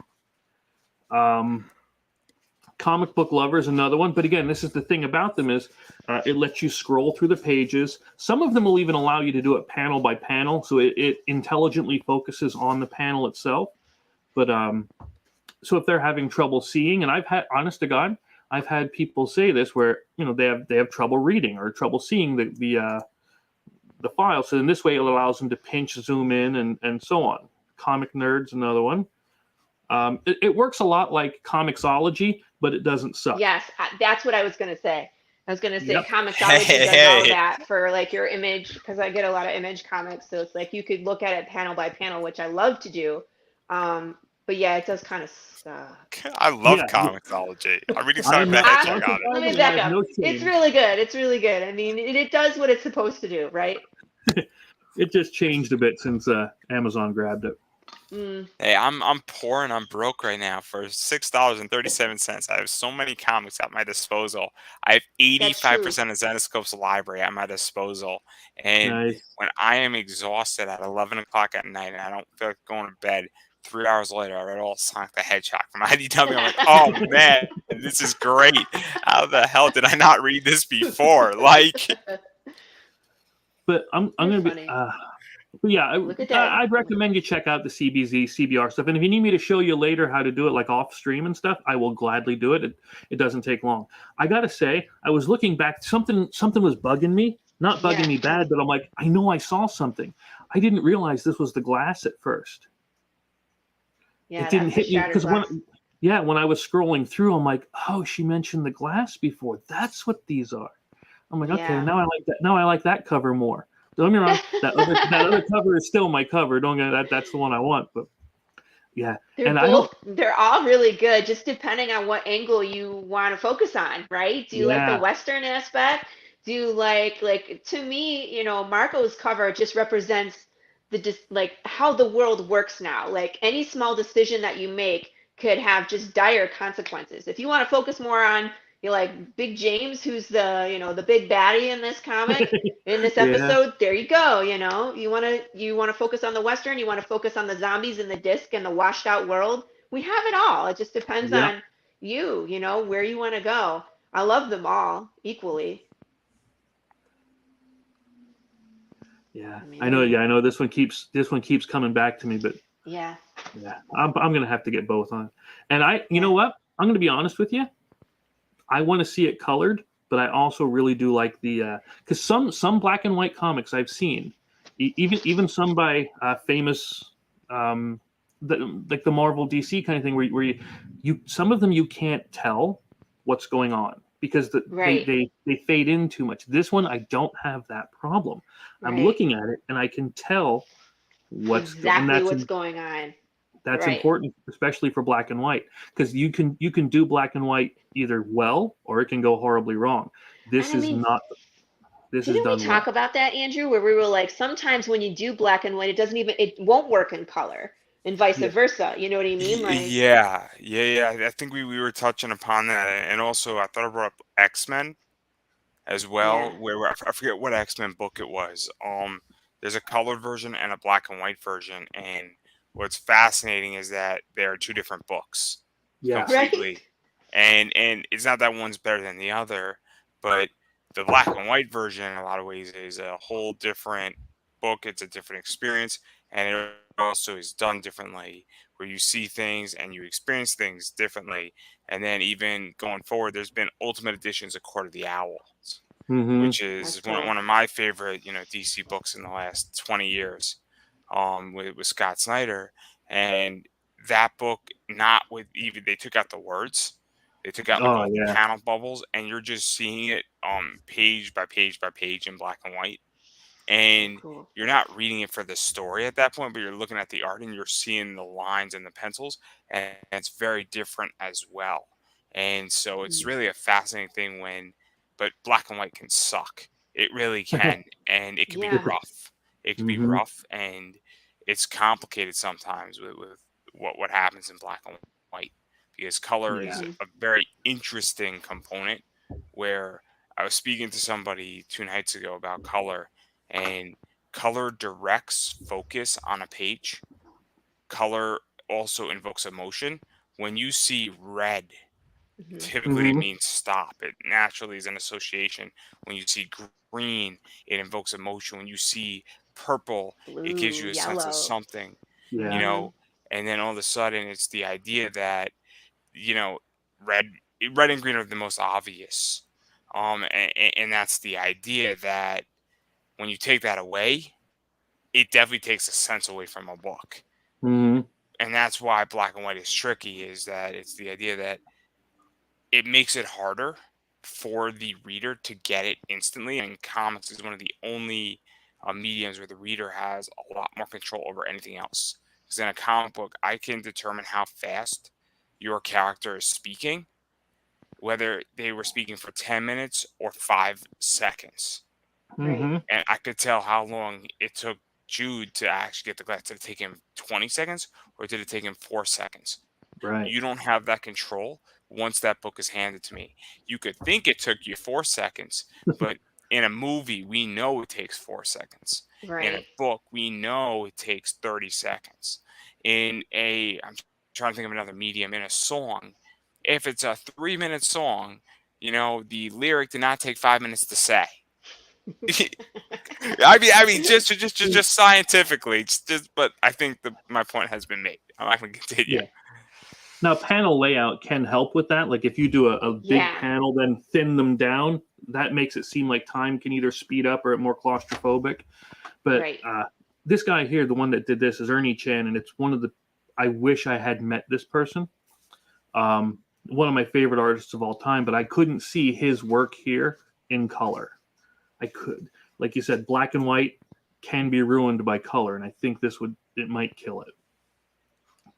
Comic Book Lover is another one. But again, this is the thing about them is it lets you scroll through the pages. Some of them will even allow you to do it panel by panel. So it intelligently focuses on the panel itself. But so if they're having trouble seeing, and I've had, honest to God, I've had people say this where, they have trouble reading or trouble seeing the file. So in this way, it allows them to pinch, zoom in, and so on. Comic Nerd's another one. It works a lot like Comixology, but it doesn't suck. Yes, that's what I was going to say. I was gonna say Yep. Comixology does all of that for like your image because I get a lot of image comics, so it's like you could look at it panel by panel, which I love to do. But yeah, it does kind of suck. I love Yeah. Comixology. I'm reading I am something not that I, I got it. Let me I back have up. no It's shame. really good. It's really good. I mean, it does what it's supposed to do, right? It just changed a bit since Amazon grabbed it. Mm, Hey, I'm poor and I'm broke right now for $6.37. I have so many comics at my disposal. I have that's true. 85% of Zenoscope's library at my disposal. And Nice. when I am exhausted at 11 o'clock at night and I don't feel like going to bed, 3 hours later, I read all Sonic the Hedgehog from IDW. I'm like, oh man, this is great. How the hell did I not read this before? Like, But I'm You're gonna be funny. but yeah, Look at that. I'd recommend you check out the CBZ CBR stuff. And if you need me to show you later how to do it like off stream and stuff, I will gladly do it. It doesn't take long. I gotta say, I was looking back, something was bugging me. Not bugging Yeah. me bad, but I'm like, I know I saw something. I didn't realize this was the glass at first. Yeah, It didn't that's the hit me shattered because glass. when I was scrolling through, I'm like, oh, she mentioned the glass before. That's what these are. I'm like, okay, Yeah. now I like that. Now I like that cover more. Don't get me wrong, that other cover is still my cover. Don't get that. That's the one I want. But yeah, and I don't. They're all really good, just depending on what angle you want to focus on, right? Do you like the Yeah, Western aspect? Do you like to me, Marco's cover just represents like how the world works now. Like any small decision that you make could have just dire consequences. If you want to focus more on like Big James, who's the big baddie in this comic, in this yeah, episode, there you go. You want to focus on the Western, you want to focus on the zombies and the disc and the washed out world. We have it all. It just depends yep, on where you want to go. I love them all equally. yeah. I I know. mean, Yeah, I know. This one keeps coming back to me. But yeah. yeah, I'm gonna have to get both on. And you know Yeah. what? I'm gonna be honest with you. I want to see it colored, but I also really do like the because some black and white comics I've seen, even some by famous like the Marvel DC kind of thing where you some of them you can't tell what's going on because Right. they fade in too much. This one I don't have that problem. I'm Right. looking at it and I can tell what's going. Exactly what's going on. That's Right. important, especially for black and white, because you can do black and white either well or it can go horribly wrong. And This I is mean, not. This is didn't we done talk well. about that, Andrew, where we were like, sometimes when you do black and white, it won't work in color, and vice Yeah. versa. You know what I mean? Like, Yeah. I think we were touching upon that, and also I thought I brought up X-Men as yeah. well, where I forget what X-Men book it was. There's a colored version and a black and white version, and what's fascinating is that there are two different books Yeah. Right? completely, and it's not that one's better than the other, but the black and white version in a lot of ways is a whole different book. It's a different experience, and it also is done differently, where you see things and you experience things differently. And then even going forward, there's been Ultimate Editions of Court of the Owls, Mm-hmm. which That's is one, cool. one of my favorite, DC books in the last 20 years, with Scott Snyder. And that book, not with even, they took out the words, they took out like Oh all the yeah. panel bubbles, and you're just seeing it page by page by page in black and white. So And cool. you're not reading it for the story at that point, but you're looking at the art and you're seeing the lines and the pencils, and it's very different as well. And so it's Mm. really a fascinating thing but black and white can suck. It really can, and it can be Yeah. rough. It can be Mm-hmm. rough, and it's complicated sometimes with what happens in black and white, because color is Yeah. Mhm. a very interesting component. Where I was speaking to somebody 2 nights ago about color, and color directs focus on a page. Color also invokes emotion. When you see red, Mhm. typically it Mm-hmm. means stop. It naturally is an association. When you see green, it invokes emotion. When you see purple, it gives Blue, you a sense of yellow. something, you Yeah. Mhm. know, and then all of a sudden it's the idea that, you know, red red and green are the most obvious. And that's the idea that when you take that away, it definitely takes a sense away from a book. Mm-hmm. And that's why black and white is tricky, is that it's the idea that it makes it harder for the reader to get it instantly. And comics is one of the only mediums where the reader has a lot more control over anything else. Because in a comic book, I can determine how fast your character is speaking, whether they were speaking for 10 minutes or 5 seconds. Mm-hmm. And I could tell how long it took Jude to actually get the glass. Did it take him 20 seconds or did it take him 4 seconds? Right. You don't have that control once that book is handed to me. You could think it took you 4 seconds, but in a movie, we know it takes 4 seconds. In a Right. book, we know it takes 30 seconds. I'm trying to think of another medium. In a song, if it's a 3-minute song, the lyric did not take 5 minutes to say. I mean, just scientifically, but I think my point has been made. I'm not going to continue. Yeah. Now, panel layout can help with that. Like if you do a big Yeah. panel, then thin them down, that makes it seem like time can either speed up or more claustrophobic. But Right. This guy here, the one that did this, is Ernie Chan, and it's I wish I had met this person. One of my favorite artists of all time, but I couldn't see his work here in color. I could. Like you said, black and white can be ruined by color, and I think it might kill it.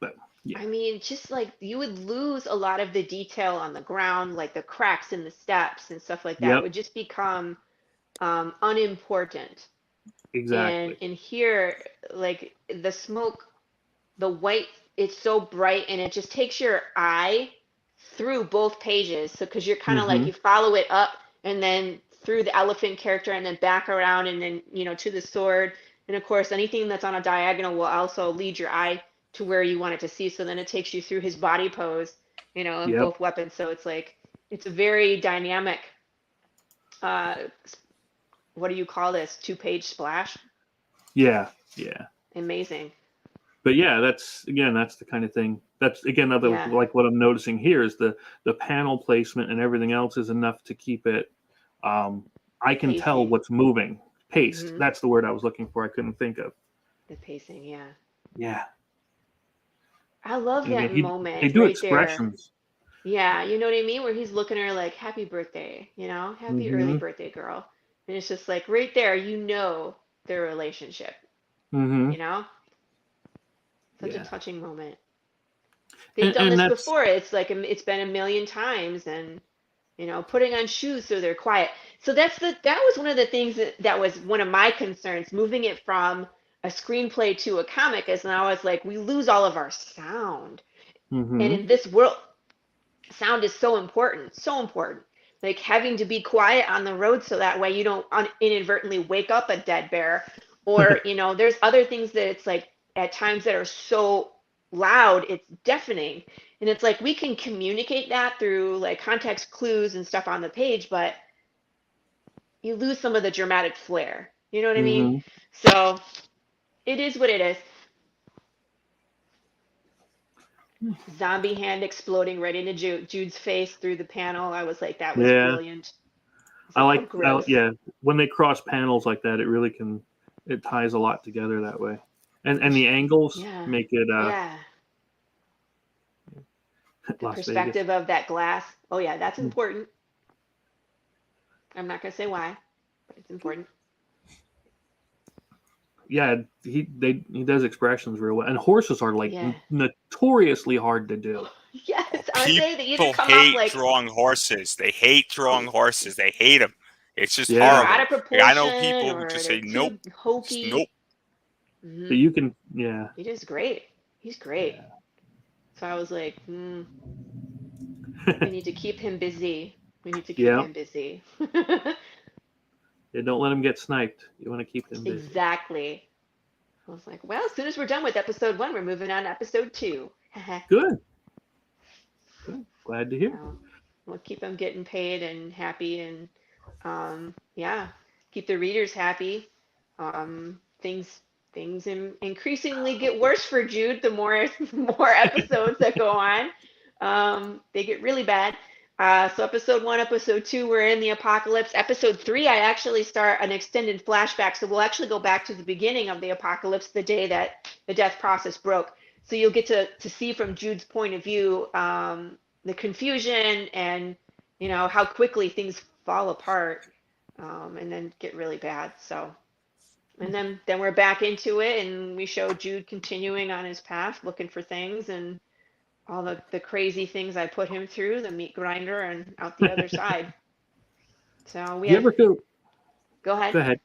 But yeah. I mean, just like you would lose a lot of the detail on the ground, like the cracks in the steps and stuff like that Yep. would just become unimportant. Exactly. And here, like the smoke, the white, it's so bright and it just takes your eye through both pages. So, because you're kind of like, Mhm. you follow it up and then through the elephant character and then back around and then, to the sword. And of course, anything that's on a diagonal will also lead your eye to where you want it to see. So then it takes you through his body pose, of Yep. both weapons. So it's like, it's a very dynamic, what do you call this? 2-page splash? Yeah. Amazing. But yeah, that's the kind of thing. That's again Yeah. like what I'm noticing here is the panel placement and everything else is enough to keep it. I can tell Pacing. what's moving. Paced. Mhm. That's the word I was looking for. I couldn't think of. The pacing, yeah. Yeah. I love And that again, moment they do right there. expressions. Yeah, you know what I mean? Where he's looking at her like, happy birthday, happy early Mhm. birthday, girl. And it's just like right there, their relationship, Mhm. Such a Yeah. touching moment. They've done And this that's before. It's like it's been a million times, and putting on shoes so they're quiet. So that was one of the things that was one of my concerns, moving it from a screenplay to a comic, is now it's like we lose all of our sound. And Mhm. in this world, sound is so important, so important. Like having to be quiet on the road so that way you don't inadvertently wake up a dead bear, or there's other things that it's like at times that are so loud it's deafening, and it's like we can communicate that through like context clues and stuff on the page, but you lose some of the dramatic flair. You know what I mean? Mhm. So it is what it is. Zombie hand exploding right into Jude's face through the panel. I was like, that was Yeah. brilliant. I How like gross. yeah, when they cross panels like that, it ties a lot together that way. And the angles Yeah. make it Yeah. The Las Vegas. perspective of that glass. Oh yeah, that's Mm. important. I'm not gonna say why, but it's important. Yeah, he does expressions real well. And horses are like Yeah. notoriously hard to do. Yes, aren't they? They either People come off hate like drawing horses. They hate drawing horses. They hate them. It's just Yeah. they're horrible. out of Like, I know proportion, people who or just they're say nope, too just hokey. nope. Mhm. But you can yeah. He does great. He's great. Yeah. So I was like, we need to keep him busy. We need to keep Yeah. him busy. Yeah, don't let him get sniped. You want to keep him busy. Exactly. I was like, well, as soon as we're done with episode 1, we're moving on to episode 2. Good. Glad to hear. So we'll keep them getting paid and happy, and yeah, keep the readers happy. Things increasingly get worse for Jude the more episodes that go on. They get really bad. So episode 1, episode 2, we're in the apocalypse. Episode 3, I actually start an extended flashback. So we'll actually go back to the beginning of the apocalypse, the day that the death process broke. So you'll get to see from Jude's point of view the confusion and how quickly things fall apart, and then get really bad. So, and then we're back into it, and we show Jude continuing on his path, looking for things, and all the crazy things I put him through, the meat grinder, and out the other side. So we Do you have. ever feel? Go ahead. Go ahead.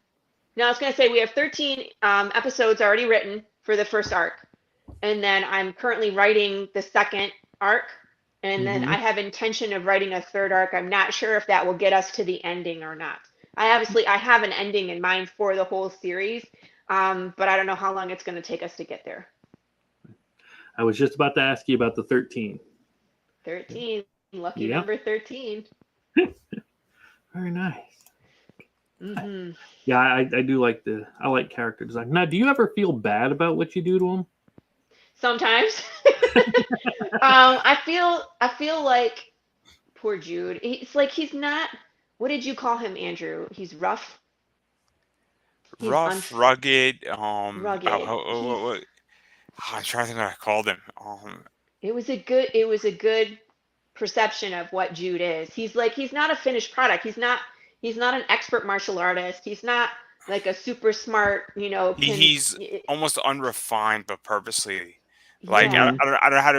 No, I was going to say we have 13 episodes already written for the first arc. And then I'm currently writing the second arc. And then I have intention of writing a third arc. I'm not sure if that will get us to the ending or not. I have an ending in mind for the whole series, but I don't know how long it's going to take us to get there. I was just about to ask you about the 13. 13, lucky Yep. number 13. Very nice. Mm-hmm. Yeah, I do like I like character design. Now, do you ever feel bad about what you do to them? Sometimes. I feel like poor Jude. It's like he's not. What did you call him, Andrew? He's rough. He's Rough, rugged. rugged. I'm trying to think what I called him. It was a good perception of what Jude is. He's not a finished product. He's not an expert martial artist. He's not like a super smart, He's almost unrefined, but purposely. Like Yeah. I don't know how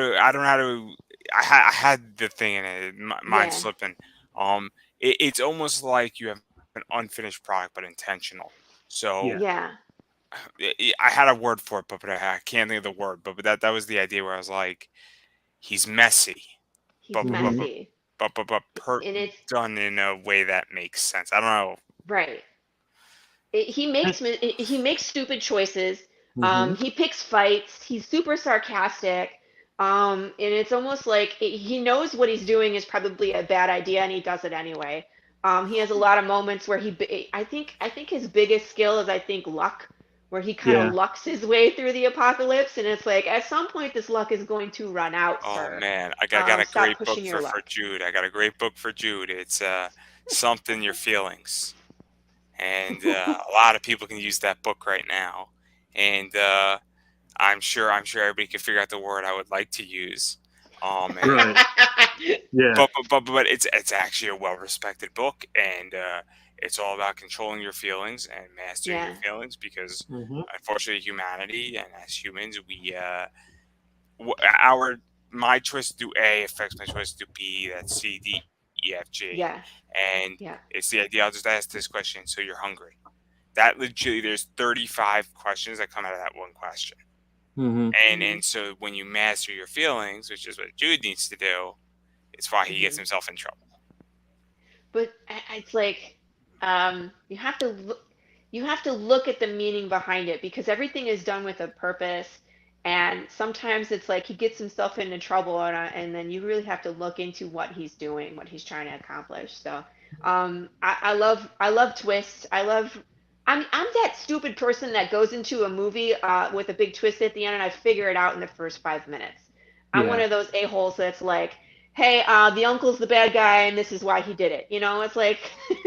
to. I had the thing in it, mind Yeah. slipping. It's almost like you have an unfinished product, but intentional. So Yeah. I had a word for it, but I can't think of the word. But that was the idea where I was like, he's messy, He's but messy. And it's done in a way that makes sense. I don't know. right. He makes stupid choices. Mhm. He picks fights. He's super sarcastic. And it's almost like he knows what he's doing is probably a bad idea, and he does it anyway. He has a lot of moments where I think his biggest skill is luck, where he kind of Yeah. lucks his way through the apocalypse, and it's like at some point this luck is going to run out, Oh sir. man, I got a Stop great book pushing your for luck. Jude. I got a great book for Jude. It's something your feelings, and a lot of people can use that book right now. And I'm sure everybody can figure out the word I would like to use. And, Right. Yeah. but it's actually a well respected book, and it's all about controlling your feelings and mastering your Yeah. feelings, because Mhm. unfortunately humanity and as humans we my choice to do A affects my choice to do B, that's C, D, E, F, G. Yeah. And Yeah. it's the idea. I'll just ask this question. So you're hungry. That legitimately, there's 35 questions that come out of that one question. Mhm. And so when you master your feelings, which is what Jude needs to do, it's why he gets himself in trouble. But it's like you have to look at the meaning behind it, because everything is done with a purpose, and sometimes it's like he gets himself into trouble, and then you really have to look into what he's doing, what he's trying to accomplish. So I love twists. I'm that stupid person that goes into a movie with a big twist at the end, and I figure it out in the first 5 minutes. I'm one Yeah. of those a-holes that's like, hey, the uncle's the bad guy, and this is why he did it. It's like.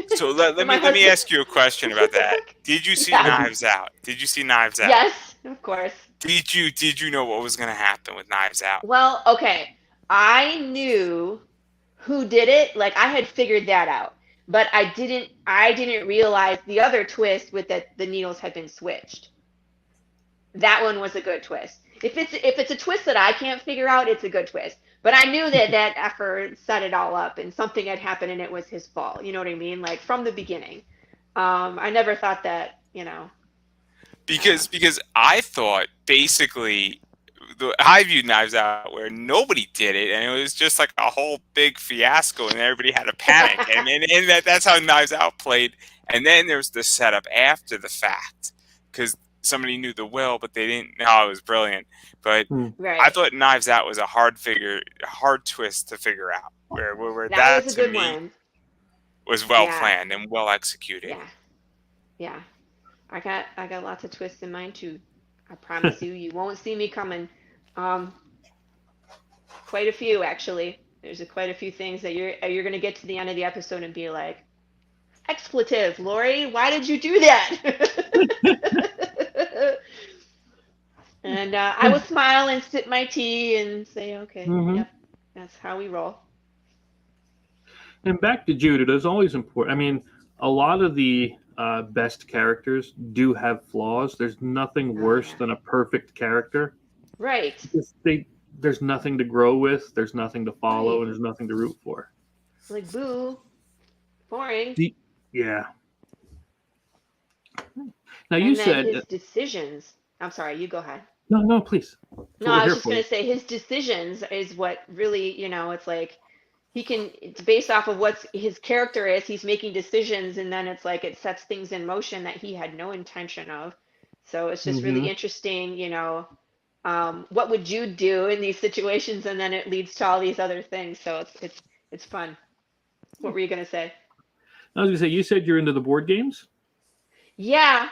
So let My me husband- ask you a question about that. Did you see Yeah. Knives Out? Did you see Knives Out? Yes, of course. Did you know what was going to happen with Knives Out? Well, okay. I knew who did it. Like I had figured that out, but I didn't realize the other twist with that the needles had been switched. That one was a good twist. If it's a twist that I can't figure out, it's a good twist. But I knew that effort set it all up, and something had happened, and it was his fault. You know what I mean? Like from the beginning. I never thought that. Because I thought basically I viewed Knives Out where nobody did it, and it was just like a whole big fiasco, and everybody had a panic, and that's how Knives Out played. And then there was the setup after the fact, because somebody knew the will, but they didn't know. It was brilliant, but Right. I thought Knives Out was a hard twist to figure out, where that was a to good me one. was well Yeah. planned and well executed. Yeah. Yeah. I got lots of twists in mine too. I promise you won't see me coming. Quite a few actually. There's quite a few things that you're gonna get to the end of the episode and be like, expletive, Lori, why did you do that? And I will smile and sip my tea and say, okay, Mhm. yep, that's how we roll. And back to Jude, it is always important. I mean, a lot of the best characters do have flaws. There's nothing worse than a perfect character. Right. Because there's nothing to grow with, there's nothing to follow, and there's nothing to root for. Like, boo. Boring. Yeah. Now you said his decisions. I'm sorry, you go ahead. no, please. No, I was just going to say his decisions is what really, it's like it's based off of what his character is. He's making decisions, and then it's like it sets things in motion that he had no intention of. So it's just really interesting, what would you do in these situations, and then it leads to all these other things. So it's fun. What were you going to say? I was going to say, you said you're into the board games? Yeah.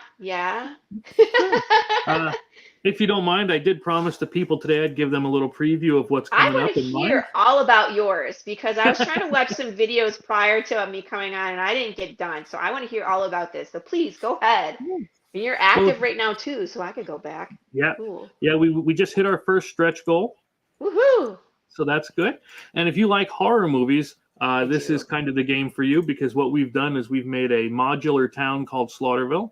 If you don't mind, I did promise the people today I'd give them a little preview of what's coming up. I want to hear all about yours, because I was trying to watch some videos prior to me coming on, and I didn't get done. So I want to hear all about this. So please go ahead. And you're active right now too, so I could go back. Yeah. Cool. Yeah, we just hit our first stretch goal. Woohoo! So that's good. And if you like horror movies, this is kind of the game for you, because what we've done is we've made a modular town called Slaughterville.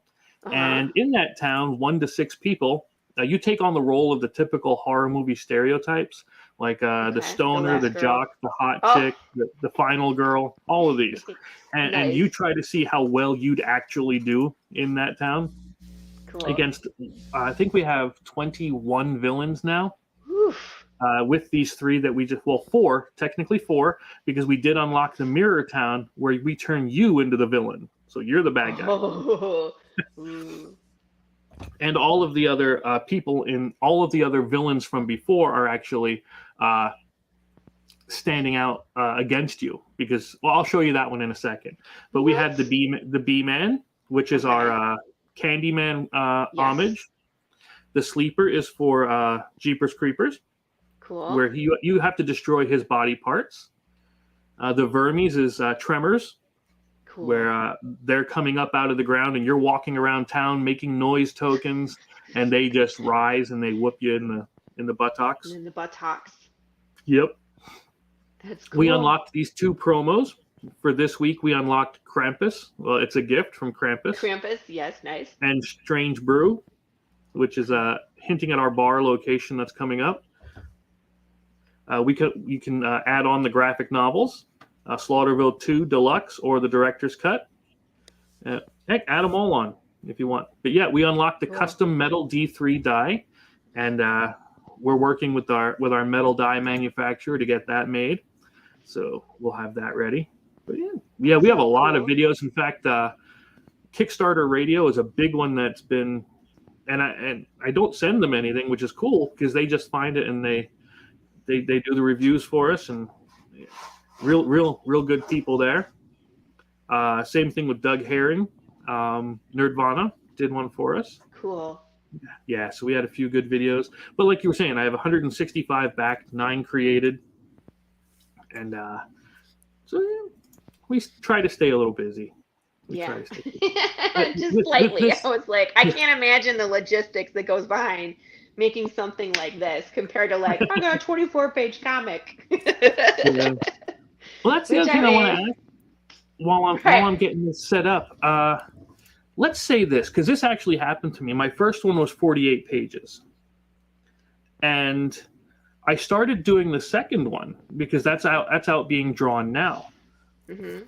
And in that town, 1 to 6 people, you take on the role of the typical horror movie stereotypes, like the stoner, the jock, the hot chick, the final girl, all of these. And you try to see how well you'd actually do in that town. Cool. Against, I think we have 21 villains now. With these 3 that we just, 4, technically 4, because we did unlock the mirror town where we turn you into the villain. So you're the bad guy. And all of the other people in all of the other villains from before are actually standing out against you, because, I'll show you that one in a second. But we had the B-Man, which is our Candyman homage. The Sleeper is for Jeepers Creepers. Cool. Where you have to destroy his body parts. The Vermies is Tremors. Cool. Where they're coming up out of the ground, and you're walking around town making noise tokens, and they just rise and they whoop you in the buttocks. In the buttocks. Yep. That's cool. We unlocked these 2 promos. For this week, we unlocked Krampus. Well, it's a gift from Krampus. Krampus, yes, nice. And Strange Brew, which is hinting at our bar location that's coming up. You can add on the graphic novels, Slaughterville 2 Deluxe or the Director's Cut. Heck, add them all on if you want. But yeah, we unlocked the custom metal D3 die, and we're working with our metal die manufacturer to get that made. So we'll have that ready. But yeah, we have a lot of videos. In fact, Kickstarter Radio is a big one that's been, and I don't send them anything, which is cool, because they just find it and they do the reviews for us, and real good people there. Same thing with Doug Herring. Nerdvana did one for us. Cool. Yeah, so we had a few good videos. But like you were saying, I have 165 backed, 9 created. And so we try to stay a little busy. Just slightly. I was like, I can't imagine the logistics that goes behind making something like this compared to like, I got a 24-page comic. Yeah. Well, that's the other thing I want to ask while I'm getting this set up. Let's say this, because this actually happened to me. My first one was 48 pages. And I started doing the second one because that's out being drawn now. Mm-hmm.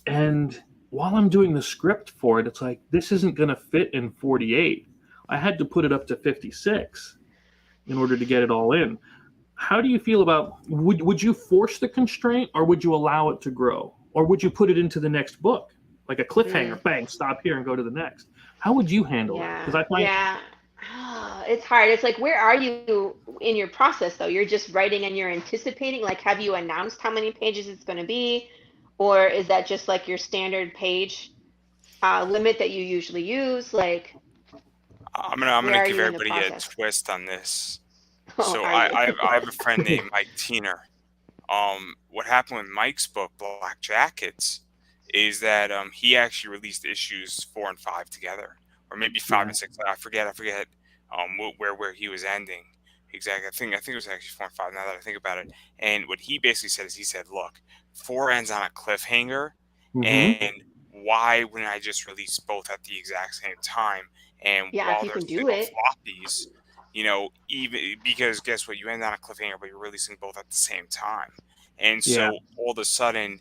And while I'm doing the script for it, it's like, this isn't going to fit in 48. I had to put it up to 56 in order to get it all in. How do you feel about, would you force the constraint, or would you allow it to grow? Or would you put it into the next book? Like a cliffhanger, bang, stop here and go to the next. How would you handle it? Because I find it's hard. It's like, where are you in your process though? You're just writing and you're anticipating, like, have you announced how many pages it's going to be? Or is that just like your standard page limit that you usually use? Like, I'm gonna give everybody a twist on this. So I have a friend named Mike Tiener. What happened with Mike's book, Black Jackets, is that he actually released issues 4 and 5 together, or maybe 5 and 6. I forget. Where he was ending exactly. I think it was actually 4 and 5. Now that I think about it, and what he basically said is, he said, "Look, 4 ends on a cliffhanger, Mm-hmm. and why wouldn't I just release both at the exact same time? And Yeah, if while you they're can do single it. floppies, you know, even because guess what, you end on a cliffhanger, but you're releasing both at the same time, and Yeah. so all of a sudden,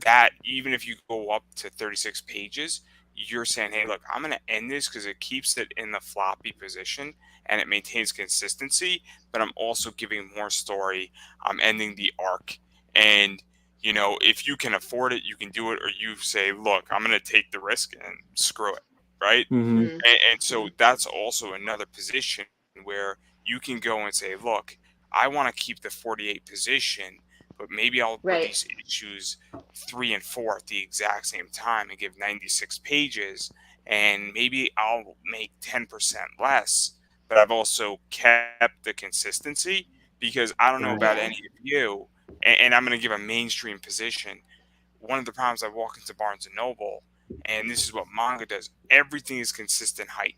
that even if you go up to 36 pages, you're saying, hey, look, I'm going to end this because it keeps it in the floppy position and it maintains consistency, but I'm also giving more story. I'm ending the arc. And, you know, if you can afford it, you can do it, or you say, look, I'm going to take the risk and screw it. Right. Mm-hmm. Mm. And so that's also another position where you can go and say, look, I want to keep the 48 position, but maybe I'll Right. release issues 3 and 4 at the exact same time and give 96 pages, and maybe I'll make 10% less, but I've also kept the consistency, because I don't know Right. about Yeah. any of you, and I'm going to give a mainstream position. One of the problems, I walk into Barnes and Noble, and this is what manga does, everything is consistent height.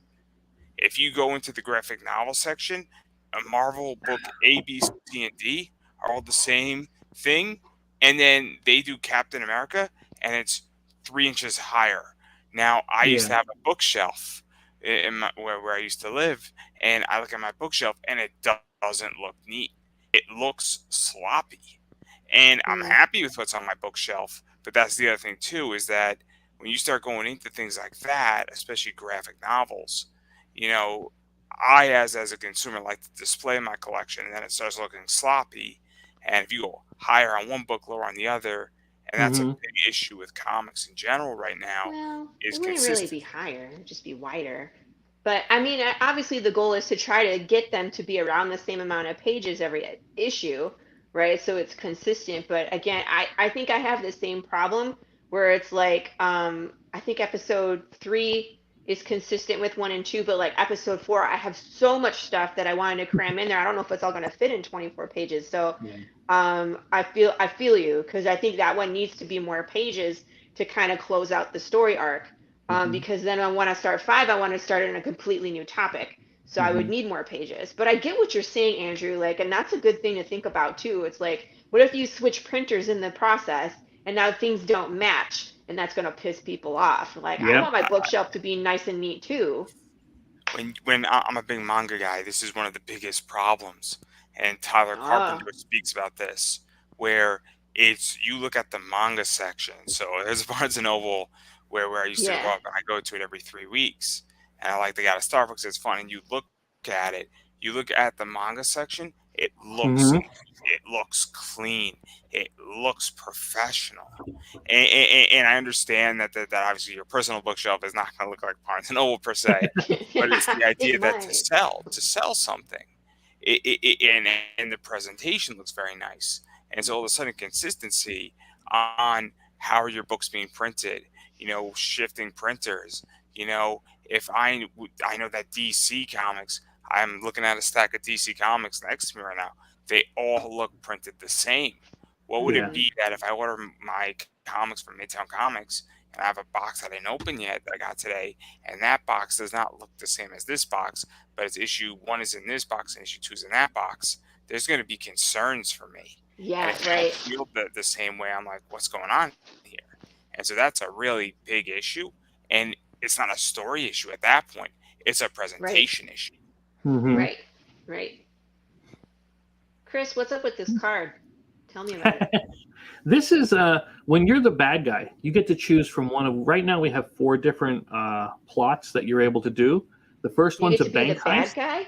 If you go into the graphic novel section, a Marvel book A, B, C, and D are all the same thing, and then they do Captain America, and it's 3 inches higher. Now, I used to Yeah. have a bookshelf where I used to live, and I look at my bookshelf, and it doesn't look neat. It looks sloppy, and I'm Mm. happy with what's on my bookshelf. But that's the other thing too, is that when you start going into things like that, especially graphic novels, you know, I as a consumer like to display my collection, and then it starts looking sloppy. And if you go higher on one book, lower on the other, and that's a Mm-hmm. big issue with comics in general right now, Well, is it wouldn't really consistency. be higher, it'd just be wider. But I mean, obviously the goal is to try to get them to be around the same amount of pages every issue, right? So it's consistent. But again, I think I have the same problem where it's like, I think episode 3 is consistent with 1 and 2, but like episode 4, I have so much stuff that I wanted to cram in there. I don't know if it's all going to fit in 24 pages. So Yeah. I feel you, because I think that one needs to be more pages to kind of close out the story arc. Mm-hmm. Because then when I start 5, I want to start in a completely new topic. So I would Mm-hmm. need more pages. But I get what you're saying, Andrew. Like, and that's a good thing to think about too. It's like, what if you switch printers in the process and now things don't match, and that's going to piss people off? Like, I Yep. want my bookshelf to be nice and neat too. I'm a big manga guy, this is one of the biggest problems, and Tyler Ah, Carpenter speaks about this, where it's, you look at the manga section. So there's Barnes and Noble where I used to go yeah. up, and I go to it every 3 weeks, and I like the guy at Starbucks. It's fun, and you look at it, you look at the manga section, it looks Mm-hmm. neat, it looks clean, it looks professional, and I understand that obviously your personal bookshelf is not going to look like Barnes and Noble per se, but it's the It idea that might. to sell something, and the presentation looks very nice, and so all of a sudden consistency on how are your books being printed, shifting printers, if I know that DC Comics, I'm looking at a stack of DC Comics next to me right now, they all look printed the same. What would Yeah. it be that if I order my comics from Midtown Comics, and I have a box that I didn't open yet that I got today, and that box does not look the same as this box, but it's issue 1 is in this box and issue 2 is in that box, there's going to be concerns for me. And Yeah, if they don't right. feel the same way, I'm like, what's going on here? And so that's a really big issue. And it's not a story issue at that point, it's a Right. presentation issue. Mm-hmm. Right. Right. Chris, what's up with this card? Tell me about it. This is when you're the bad guy, you get to choose from one of. Right now, we have 4 different plots that you're able to do. The first You one's get a to be the bank bad heist. guy?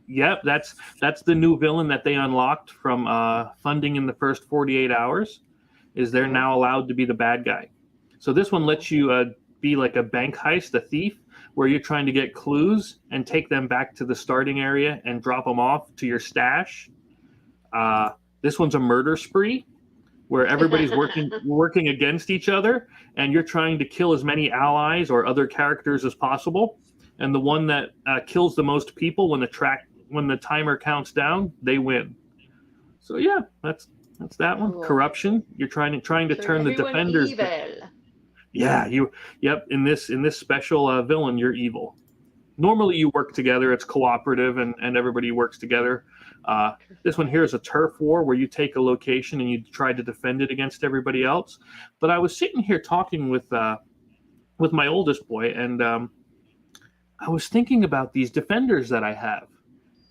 Yep, that's the new villain that they unlocked from funding in the first 48 hours. Is they're Oh. now allowed to be the bad guy. So this one lets you be like a bank heist, a thief, where you're trying to get clues and take them back to the starting area and drop them off to your stash. This one's a murder spree, where everybody's working against each other, and you're trying to kill as many allies or other characters as possible. And the one that kills the most people when the timer counts down, they win. So yeah, that's that one. Cool. Corruption. You're trying to Turn turn the everyone defenders. evil. Yeah, Yep. In this special villain, you're evil. normally you work together. It's cooperative, and everybody works together. This one here is a turf war where you take a location and you try to defend it against everybody else. But I was sitting here talking with my oldest boy, and I was thinking about these defenders that I have,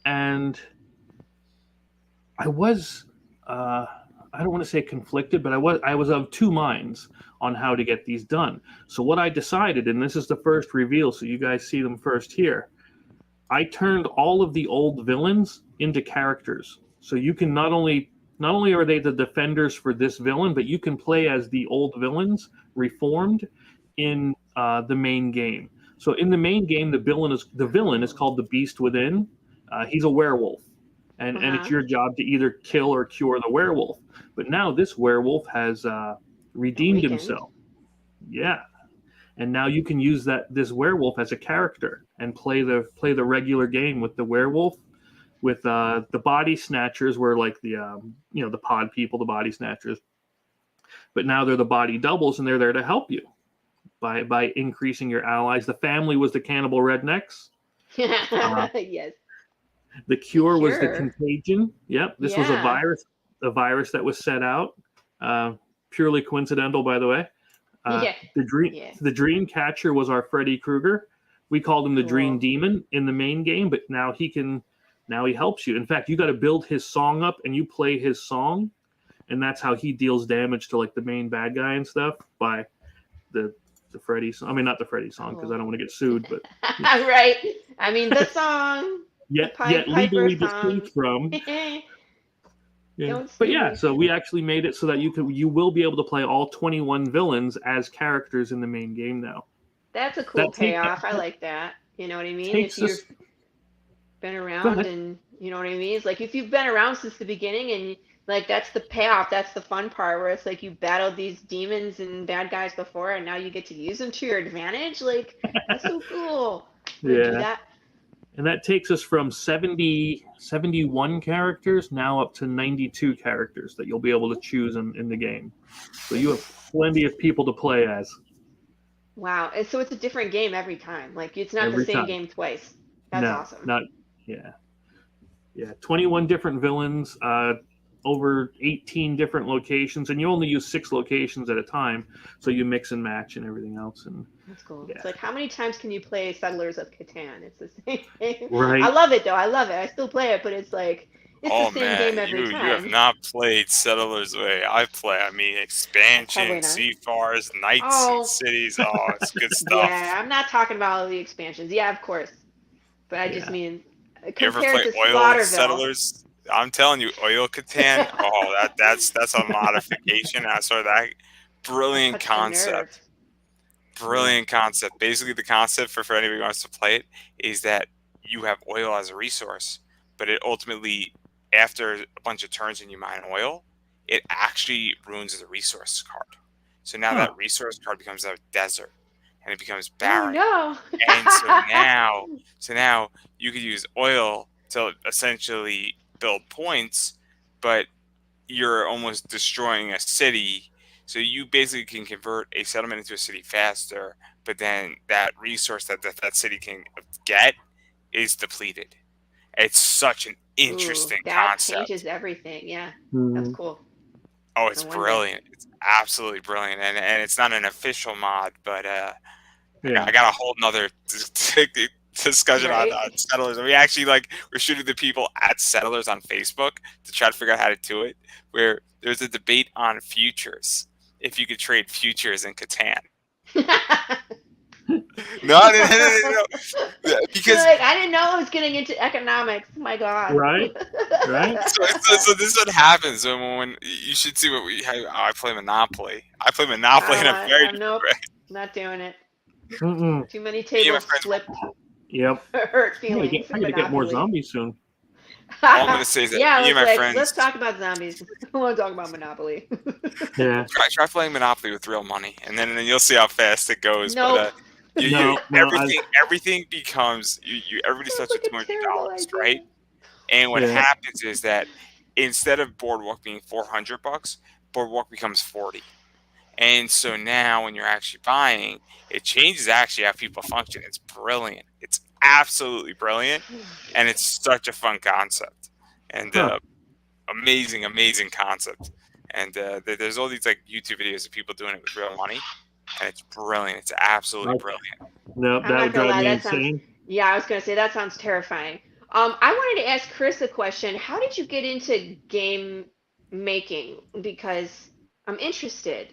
and I was I don't want to say conflicted, but I was of two minds on how to get these done. So what I decided, and this is the first reveal, so you guys see them first here, I turned all of the old villains into characters. So you can not only are they the defenders for this villain, but you can play as the old villains reformed in the main game. So in the main game, the villain is called the Beast Within. He's a werewolf, and it's your job to either kill or cure the werewolf. But now this werewolf has redeemed himself. Yeah, and now you can use this werewolf as a character and play the regular game with the werewolf, with the body snatchers, were like the the pod people, the body snatchers. But now they're the body doubles, and they're there to help you by increasing your allies. The family was the cannibal rednecks. Yes. The cure was the contagion. Yep, this was a virus that was set out. Purely coincidental, by the way. The dream catcher was our Freddy Krueger. We called him the Dream Demon in the main game, but now he helps you. In fact, you got to build his song up, and you play his song, and that's how he deals damage to like the main bad guy and stuff by the Freddy song. I mean, not the Freddy song, because I don't want to get sued, but right. I mean, the song. Yet legally distinct from. Yeah. But yeah, so we actually made it so that you will be able to play all 21 villains as characters in the main game now. That's a cool payoff. I like that. You know what I mean? If you've been around, and you know what I mean? It's like if you've been around since the beginning, and like that's the payoff. That's the fun part, where it's like you battled these demons and bad guys before, and now you get to use them to your advantage. Like that's so cool. Yeah. Do that. And that takes us from 71 characters now up to 92 characters that you'll be able to choose in the game. So you have plenty of people to play as. Wow. And so it's a different game every time. Like it's not the same game twice. That's awesome. Yeah. 21 different villains, over 18 different locations, and you only use 6 locations at a time, so you mix and match and everything else. And that's cool. Yeah. It's like, how many times can you play Settlers of Catan? It's the same game. Right. I love it though. I love it. I still play it, but it's like it's the same game every time. You have not played Settlers the way I play. I mean, expansion, Seafars, Knights, and Cities. Oh, it's good stuff. Yeah, I'm not talking about all the expansions. Yeah, of course. But I just mean you ever compared play to Oil Slaughterville. Settlers? I'm telling you, Oil Catan. Oh, that's a modification. I saw that brilliant concept. Brilliant concept. Basically, the concept for anybody who wants to play it is that you have oil as a resource, but it ultimately, after a bunch of turns and you mine oil, it actually ruins the resource card. So now that resource card becomes a desert, and it becomes barren. Oh, no. And so now you could use oil to essentially build points, but you're almost destroying a city. So you basically can convert a settlement into a city faster, but then that resource that city can get is depleted. It's such an interesting concept. That changes everything. Yeah, that's cool. Oh, it's brilliant. It's absolutely brilliant. And it's not an official mod, but I got a whole nother discussion on Settlers. We actually we're shooting the people at Settlers on Facebook to try to figure out how to do it, where there's a debate on futures. If you could trade futures in Catan. No. Because I didn't know I was getting into economics. My God. Right. So this is what happens when you should see I play Monopoly. I play Monopoly in a very nope, not doing it. Mm-mm. Too many tables flipped. Yep. Hurt feelings. I gotta get more zombies soon. All I'm gonna say is that me and my friends. Let's talk about zombies. I want to talk about Monopoly. Yeah. Try playing Monopoly with real money, and then you'll see how fast it goes. Nope. But everything becomes everybody starts with $200, right? And what happens is that instead of Boardwalk being $400, Boardwalk becomes $40. And so now when you're actually buying, it changes actually how people function. It's brilliant. It's absolutely brilliant, and it's such a fun concept, and amazing concept. And there's all these like YouTube videos of people doing it with real money, and it's brilliant. It's absolutely brilliant. No, I'm that not would gonna drive lie, me that sounds. insane. Yeah, I was gonna say that sounds terrifying. I wanted to ask Chris a question. How did you get into game making? Because I'm interested.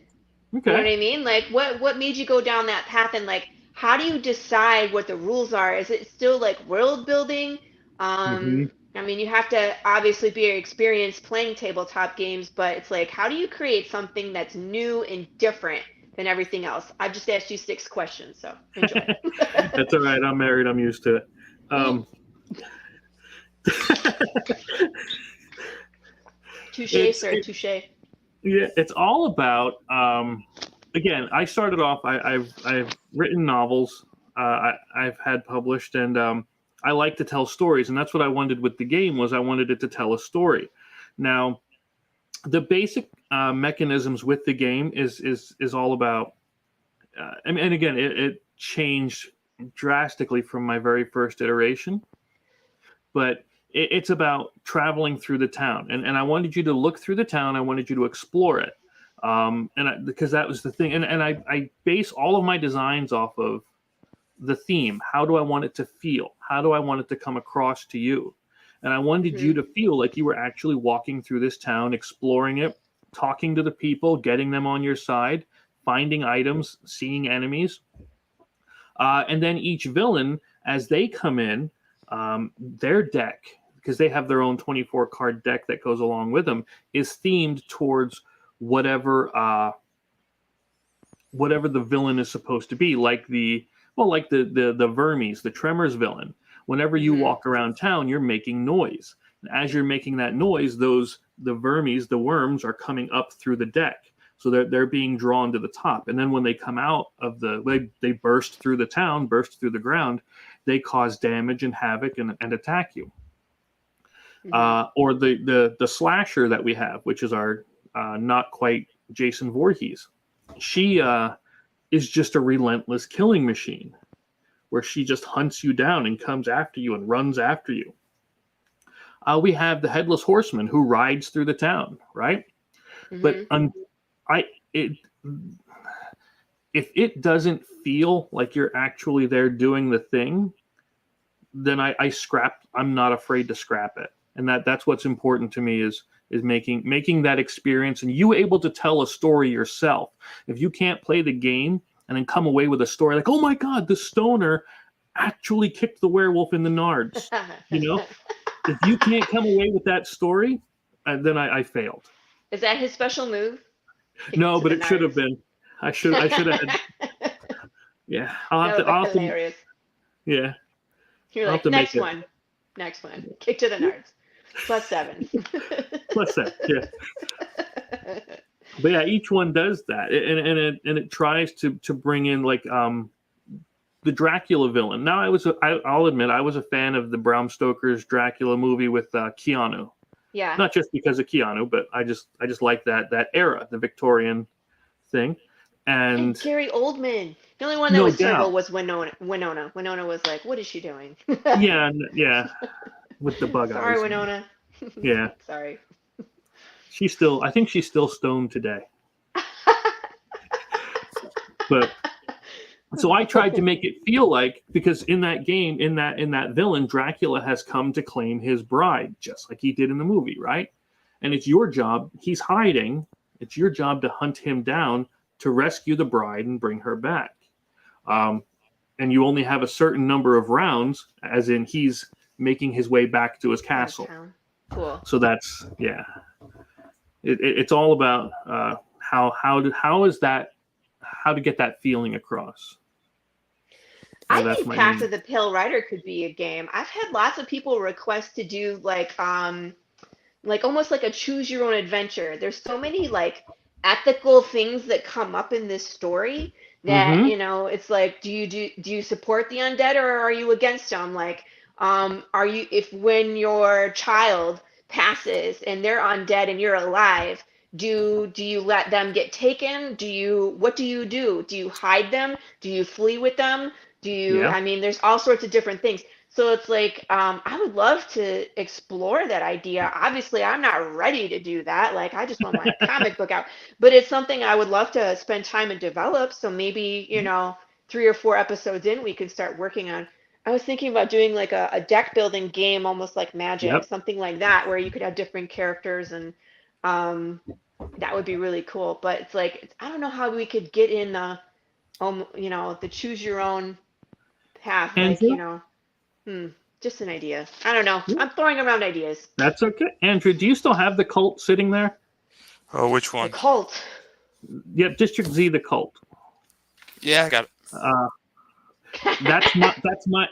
You know Okay. what I mean? Like, what made you go down that path? And like, how do you decide what the rules are? Is it still like world building? hmm I mean, you have to obviously be experienced playing tabletop games, but it's like, how do you create something that's new and different than everything else? I've just asked you 6 questions, so enjoy. That's all right. I'm married. I'm used to it. Touche, it's sir, it, touche. yeah. It's all about. Again, I started off. I've written novels. I've had published, and I like to tell stories, and that's what I wanted with the game. Was I wanted it to tell a story. Now, the basic mechanisms with the game is all about. And again, it changed drastically from my very first iteration, but it's about traveling through the town, and I wanted you to look through the town. I wanted you to explore it, because that was the thing. And I base all of my designs off of the theme. How do I want it to feel? How do I want it to come across to you? And I wanted you to feel like you were actually walking through this town, exploring it, talking to the people, getting them on your side, finding items, seeing enemies. And then each villain, as they come in, their deck, because they have their own 24 card deck that goes along with them, is themed towards whatever whatever the villain is supposed to be, like the Vermes, the Tremors villain. Whenever you walk around town, you're making noise. And as you're making that noise, the Vermes, the worms, are coming up through the deck. So they're being drawn to the top. And then when they come out of they burst through the town, burst through the ground, they cause damage and havoc and attack you. Or the slasher that we have, which is our not quite Jason Voorhees. She is just a relentless killing machine where she just hunts you down and comes after you and runs after you. We have the Headless Horseman who rides through the town, right? But if it doesn't feel like you're actually there doing the thing, then I'm not afraid to scrap it. And that's what's important to me is making that experience and you able to tell a story yourself. If you can't play the game and then come away with a story like, oh my God, the stoner actually kicked the werewolf in the nards. If you can't come away with that story, then I failed. Is that his special move? No, but it should have been. I should have had. Yeah, I'll have to. Hilarious. Yeah. You're like, next one. Kick to the nards. +7. +7. Yeah. But yeah, each one does that, and it tries to bring in like the Dracula villain. Now I'll admit I was a fan of the Bram Stoker's Dracula movie with Keanu. Yeah. Not just because of Keanu, but I just like that era, the Victorian thing. And Gary Oldman. The only one that was terrible was Winona. Winona was like, what is she doing? yeah, with the bug eyes. Sorry, Winona. Yeah. Sorry. I think she's still stoned today. But so I tried to make it feel like, because in that game, in that villain, Dracula has come to claim his bride, just like he did in the movie, right? And it's your job. He's hiding. It's your job to hunt him down to rescue the bride and bring her back. And you only have a certain number of rounds, as in he's making his way back to his castle. Cool. So that's it's all about how to get that feeling across. I think Path of the Pale Rider could be a game. I've had lots of people request to do like almost like a choose your own adventure. There's so many like ethical things that come up in this story that it's like, do you support the undead or are you against them? Like, are you, if when your child passes and they're undead and you're alive, do you let them get taken? What do you do? Do you hide them? Do you flee with them? Do you, Yeah. I mean, there's all sorts of different things. So it's like, I would love to explore that idea. Obviously, I'm not ready to do that. Like, I just want my comic book out, but it's something I would love to spend time and develop. So maybe, 3 or 4 episodes in, we could start working on. I was thinking about doing like a deck building game, almost like Magic, Yep. something like that, where you could have different characters and um, that would be really cool. But it's like, I don't know how we could get in the choose your own path, like, Andrew? just an idea. I don't know. Yeah. I'm throwing around ideas. That's okay. Andrew, do you still have the cult sitting there? Oh, which The one? cult. Yep, District Z, the cult. Yeah, I got it.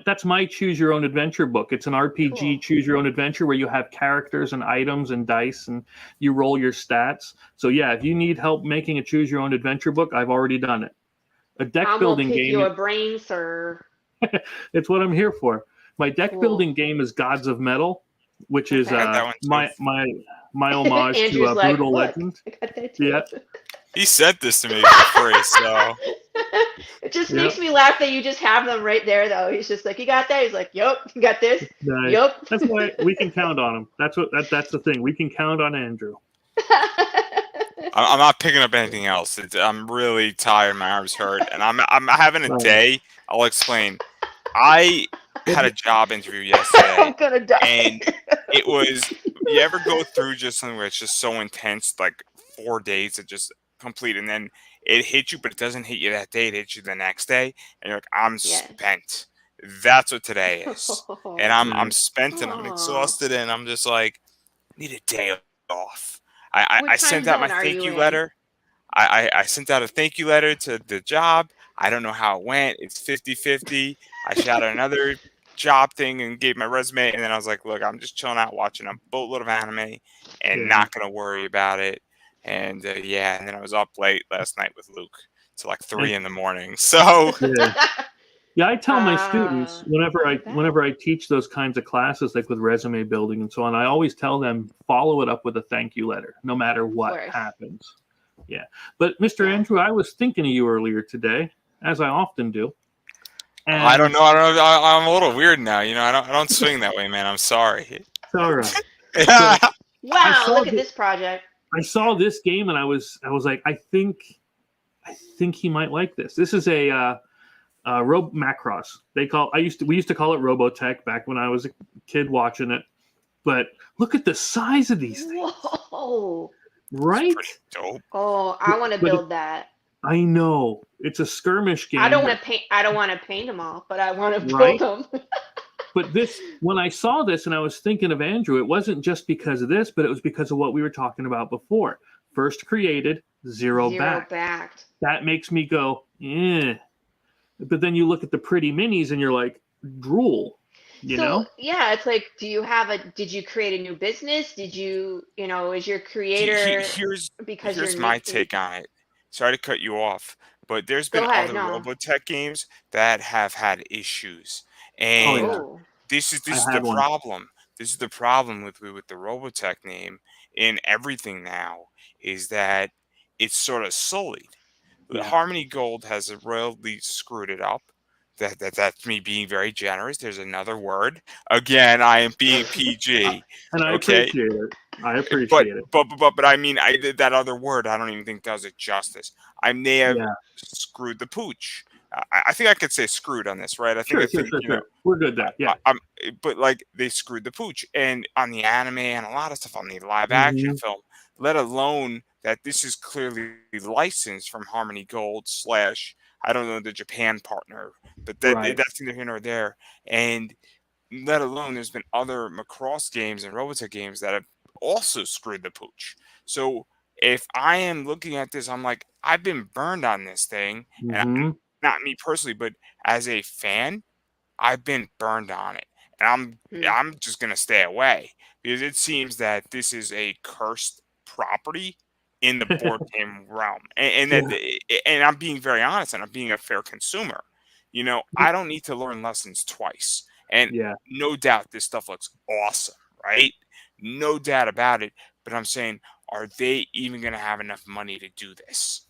That's my choose your own adventure book. It's an RPG Cool. choose your own adventure where you have characters and items and dice and you roll your stats. So yeah, if you need help making a choose your own adventure book, I've already done it. A deck I'm gonna building pick game. your brain, sir. It's what I'm here for. My deck Cool. building game is Gods of Metal, which is Okay. I got that one too. my homage to Andrew's like, Brutal look, Legends. I got that too. Yeah. He sent this to me for free, so It just Yep. makes me laugh that you just have them right there, though. He's just like, you got that? He's like, yup, you got this? Nice. Yup. That's why we can count on him. That's the thing. We can count on Andrew. I'm not picking up anything else. I'm really tired. My arms hurt, and I'm having a day. I'll explain. I had a job interview yesterday, I'm gonna die. and it was. You ever go through just something where it's just so intense, like 4 days to just complete, and then it hits you, but it doesn't hit you that day. It hits you the next day, and you're like, I'm Yeah. spent. That's what today is, and I'm spent and I'm Aw. exhausted, and I'm just like, need a day off. What I sent time out my zone are thank you you in? letter. I sent out a thank you letter to the job. I don't know how it went. It's 50-50. I shot out another job thing and gave my resume, and then I was like, look, I'm just chilling out watching a boatload of anime and Yeah. not going to worry about it. And and then I was up late last night with Luke to like 3 in the morning. So Yeah, I tell my students whenever I bet. I teach those kinds of classes, like with resume building and so on, I always tell them follow it up with a thank you letter, no matter what course. happens. Yeah, but Mr. Yeah. Andrew, I was thinking of you earlier today, as I often do. And I don't know. I'm a little weird now. I don't swing that way, man. I'm sorry. It's all right. Wow, saw look at the- this project. I saw this game and I was like, I think he might like this. This is a Macross. We used to call it Robotech back when I was a kid watching it. But look at the size of these things, Whoa. right? Pretty dope. Oh, I want to But build that. I know it's a skirmish game. I don't want to paint. I don't want to paint them all, but I want to build Right? them. But when I saw this and I was thinking of Andrew, it wasn't just because of this, but it was because of what we were talking about before. First created, zero backed. That makes me go, eh. But then you look at the pretty minis and you're like, drool. You know? Yeah, it's like, did you create a new business? Did you, is your creator Here's my take on it. Sorry to cut you off, but there's been Go ahead, other no. Robotech games that have had issues, and Oh. this is the problem. This is the problem with the Robotech name in everything now is that it's sort of sullied. Yeah. Harmony Gold has royally screwed it up. That's me being very generous. There's another word. Again, I am being PG. And I okay? appreciate it. I appreciate it. But I mean, that other word, I don't even think does it justice. I may have screwed the pooch. I think I could say screwed on this, right? Sure. We're good there. Yeah. But like they screwed the pooch, and on the anime and a lot of stuff on the live action film, let alone that this is clearly licensed from Harmony Gold / I don't know the Japan partner, but that's neither here nor there. And let alone there's been other Macross games and Robotech games that have also screwed the pooch. So if I am looking at this, I'm like, I've been burned on this thing, and not me personally, but as a fan, I've been burned on it, and I'm just gonna stay away because it seems that this is a cursed property in the board game realm, and I'm being very honest, and I'm being a fair consumer. I don't need to learn lessons twice, and no doubt this stuff looks awesome, right? No doubt about it. But I'm saying, are they even going to have enough money to do this?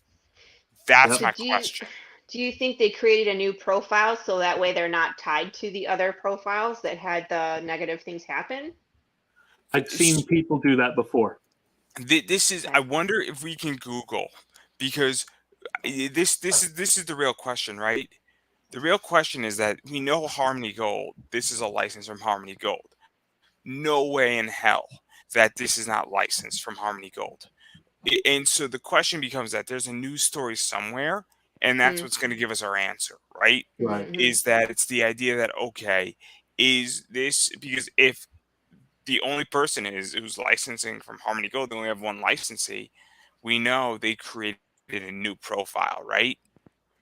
That's my question. Do you think they created a new profile so that way they're not tied to the other profiles that had the negative things happen? I've seen people do that before. This is. Okay. I wonder if we can Google, because this is the real question, right? The real question is that we know Harmony Gold. This is a license from Harmony Gold. No way in hell that this is not licensed from Harmony Gold. And so the question becomes that there's a news story somewhere, and that's Mm. what's going to give us our answer, right? Right. Mhm. Is that it's the idea that, okay, is this because if the only person is who's licensing from Harmony Gold, they only have one licensee, we know they created a new profile, right?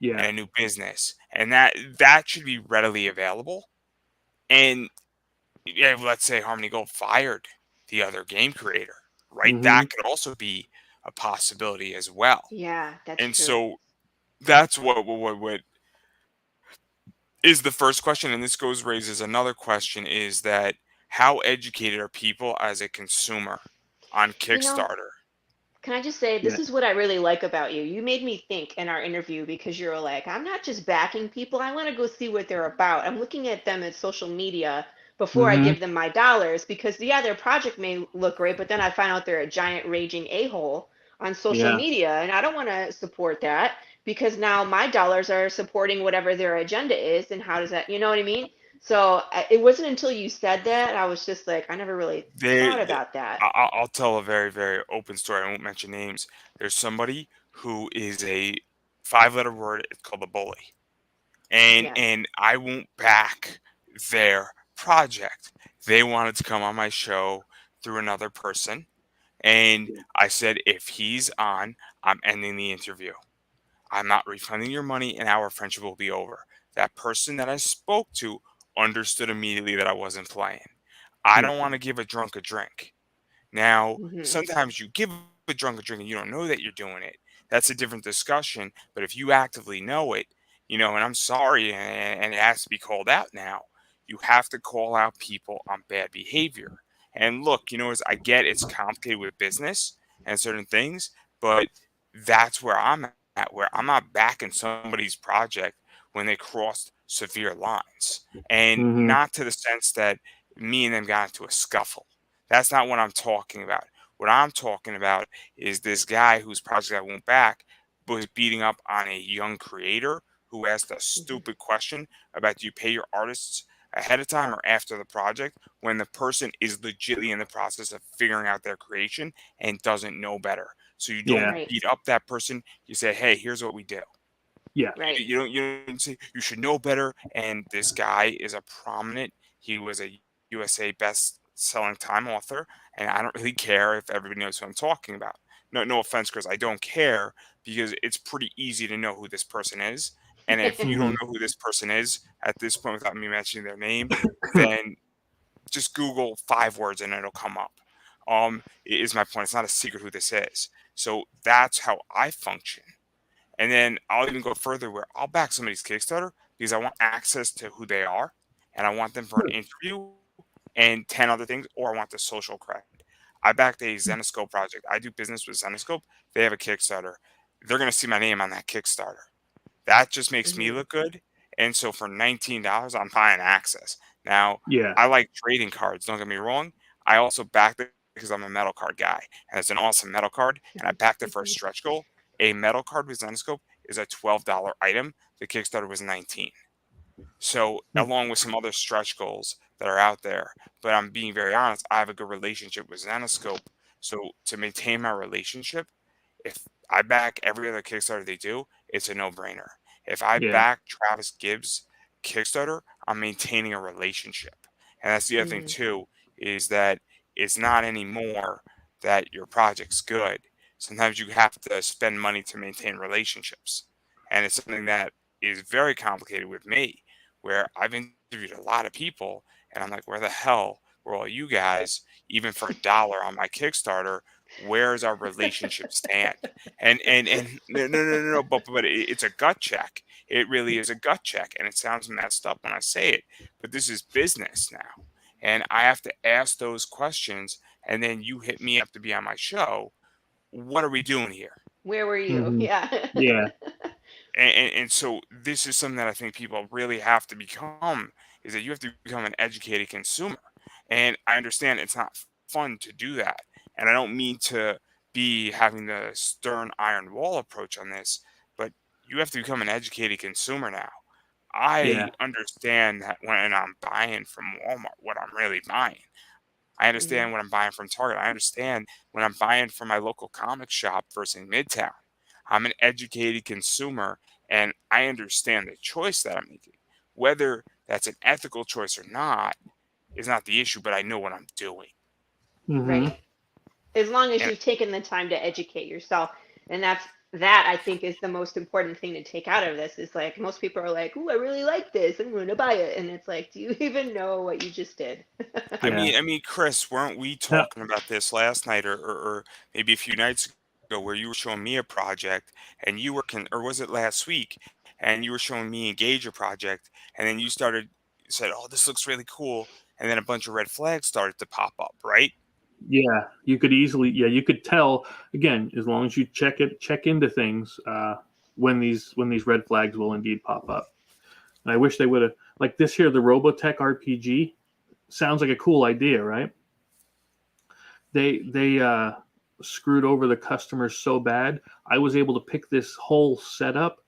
And Yeah. a new business. And that should be readily available. And yeah, let's say Harmony Gold fired the other game creator, right? Hmm. That could also be a possibility as well. Yeah, that's And true. so that's what is the first question, and this goes raises another question: is that how educated are people as a consumer on You know, Kickstarter? can I just say, Yeah. this is what I really like about you. You made me think in our interview because you're like, I'm not just backing people. I want to go see what they're about. I'm looking at them at social media before I Hmm. give them my dollars because, yeah, their project may look great, but then I find out they're a giant raging a-hole on social Yeah. media. And I don't want to support that because now my dollars are supporting whatever their agenda is. And how does that, you know what I mean? So it wasn't until you said that I was just like, I never really They, thought about that. I'll tell a very, very open story. I won't mention names. There's somebody who is a five-letter word. It's called a bully, Yes. and I won't back their project. They wanted to come on my show through another person, and Yeah. I said if he's on, I'm ending the interview. I'm not refunding your money, and our friendship will be over. That person that I spoke to understood immediately that I wasn't playing. I Yeah. don't want to give a drunk a drink. Now, Hmm. sometimes you give a drunk a drink and you don't know that you're doing it. That's a different discussion. But if you actively know it, and I'm sorry, and it has to be called out now, you have to call out people on bad behavior. And look, as I get it's complicated with business and certain things, but that's where I'm at, where I'm not backing somebody's project when they crossed severe lines. And Hmm. not to the sense that me and them got into a scuffle. That's not what I'm talking about. What I'm talking about is this guy whose project I went back was beating up on a young creator who asked a Hmm. stupid question about do you pay your artists ahead of time or after the project when the person is legitimately in the process of figuring out their creation and doesn't know better. So you don't Yeah. Right. beat up that person. You say, hey, here's what we do. Yeah. Right. You don't say you should know better. And this guy is a prominent. He was a USA best-selling time author, and I don't really care if everybody knows who I'm talking about. No offense, Chris. I don't care because it's pretty easy to know who this person is. And if you Hmm. don't know who this person is at this point without me mentioning their name, then just Google 5 words and it'll come up. Is my point. It's not a secret who this is. So that's how I function. And then I'll even go further where I'll back somebody's Kickstarter because I want access to who they are and I want them for an interview and 10 other things, or I want the social credit. I backed a Zenoscope project. I do business with Zenoscope. They have a Kickstarter. They're going to see my name on that Kickstarter. That just makes me Hmm. look good. And so for $19, I'm buying access. Now, Yeah. I like trading cards. Don't get me wrong. I also backed it because I'm a metal card guy. And it's an awesome metal card. And I backed it for a stretch goal. A metal card with Zenoscope is a $12 item. The Kickstarter was 19. So, along with some other stretch goals that are out there, but I'm being very honest, I have a good relationship with Zenoscope. So, to maintain my relationship, if I back every other Kickstarter they do, it's a no-brainer. If I Yeah. back Travis Gibbs' Kickstarter, I'm maintaining a relationship. And that's the other thing Hmm. too, is that it's not anymore that your project's good. Sometimes you have to spend money to maintain relationships. And it's something that is very complicated with me, where I've interviewed a lot of people and I'm like, where the hell were all you guys, even for $1 on my Kickstarter? Where's our relationship stand? And no, but it's a gut check. It really is a gut check, and it sounds messed up when I say it, but this is business now, and I have to ask those questions. And then you hit me up to be on my show. What are we doing here? Where were you? Hmm. Yeah. Yeah. and so this is something that I think people really have to become, is that you have to become an educated consumer. And I understand it's not fun to do that. And I don't mean to be having the stern iron wall approach on this, but you have to become an educated consumer now. Yeah. I understand that when I'm buying from Walmart, what I'm really buying. I Mhm. understand when I'm buying from Target. I understand when I'm buying from my local comic shop versus Midtown. I'm an educated consumer and I understand the choice that I'm making. Whether that's an ethical choice or not is not the issue, but I know what I'm doing. Mm-hmm. Right. As long as And you've taken the time to educate yourself, and that I think is the most important thing to take out of this. Is like most people are like, "Ooh, I really like this. I'm going to buy it," and it's like, do you even know what you just did? Yeah. Chris, weren't we Now, talking about this last night or maybe a few nights ago where you were showing me a project and you were or was it last week and you were showing me Engage a project and then said, "Oh, this looks really cool," and then a bunch of red flags started to pop up, right? yeah, you could easily, yeah, you could tell again as long as you check into things when these red flags will indeed pop up. And I wish they would have like this here, the Robotech RPG sounds like a cool idea, right? They screwed over the customers so bad. I was able to pick this whole setup.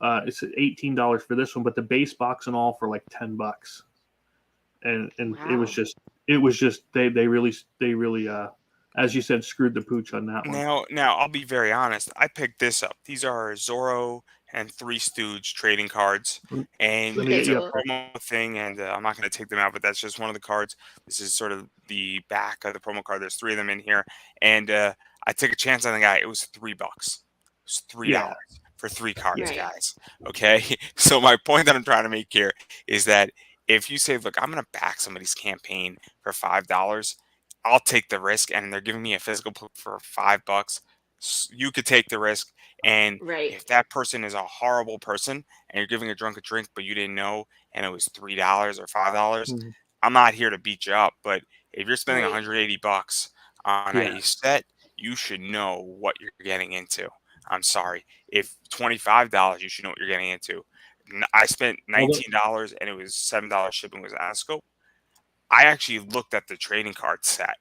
It's $18 for this one, but the base box and all for like $10. And Wow. it was just they really as you said screwed the pooch on that one. Now I'll be very honest. I picked this up. These are Zorro and Three Stooge trading cards, Let and me Okay, get it's a you up cool. there. promo thing. And I'm not going to take them out, but that's just one of the cards. This is sort of the back of the promo card. There's three of them in here, and I took a chance on the guy. It was $3. It was Yeah, $3 for three cards, yeah, Right. guys. Okay, so my point that I'm trying to make here is that if you say, "Look, I'm going to back somebody's campaign for $5," I'll take the risk, and they're giving me a physical book for $5. You could take the risk, and Right. if that person is a horrible person, and you're giving a drunk a drink, but you didn't know, and it was $3 or $5, mhm, I'm not here to beat you up. But if you're spending Right. 180 bucks on yeah. a set, you should know what you're getting into. I'm sorry. If $25, you should know what you're getting into. I spent Although, $19 and it was $7 shipping was on scope. I actually looked at the trading card set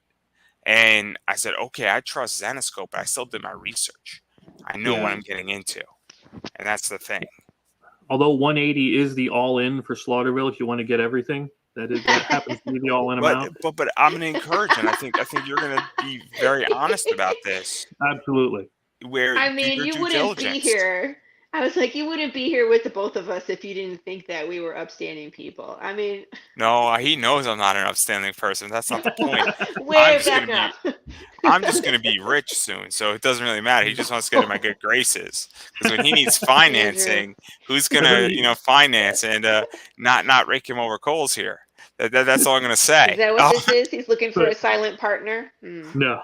and I said, okay, I trust Zenoscope, but I still did my research. I know what yeah. I'm getting into. And that's the thing. Although 180 is the all in for Slaughterville if you want to get everything. That happens to be the all in But amount. but I'm gonna encourage, and I think you're gonna be very honest about this, Absolutely. where I do mean, your you due wouldn't be diligence. here. I was like, you wouldn't be here with the both of us if you didn't think that we were upstanding people. I mean, No, he knows I'm not an upstanding person. That's not the point. I'm way just back gonna be up. I'm just gonna be rich soon, so it doesn't really matter. He just wants to get in my good graces. Because when he needs Andrew. financing, who's But then gonna, you, finance and not rake him over coals here? That's all I'm gonna Is say. that what this is? He's looking for but a silent partner? Hmm. no,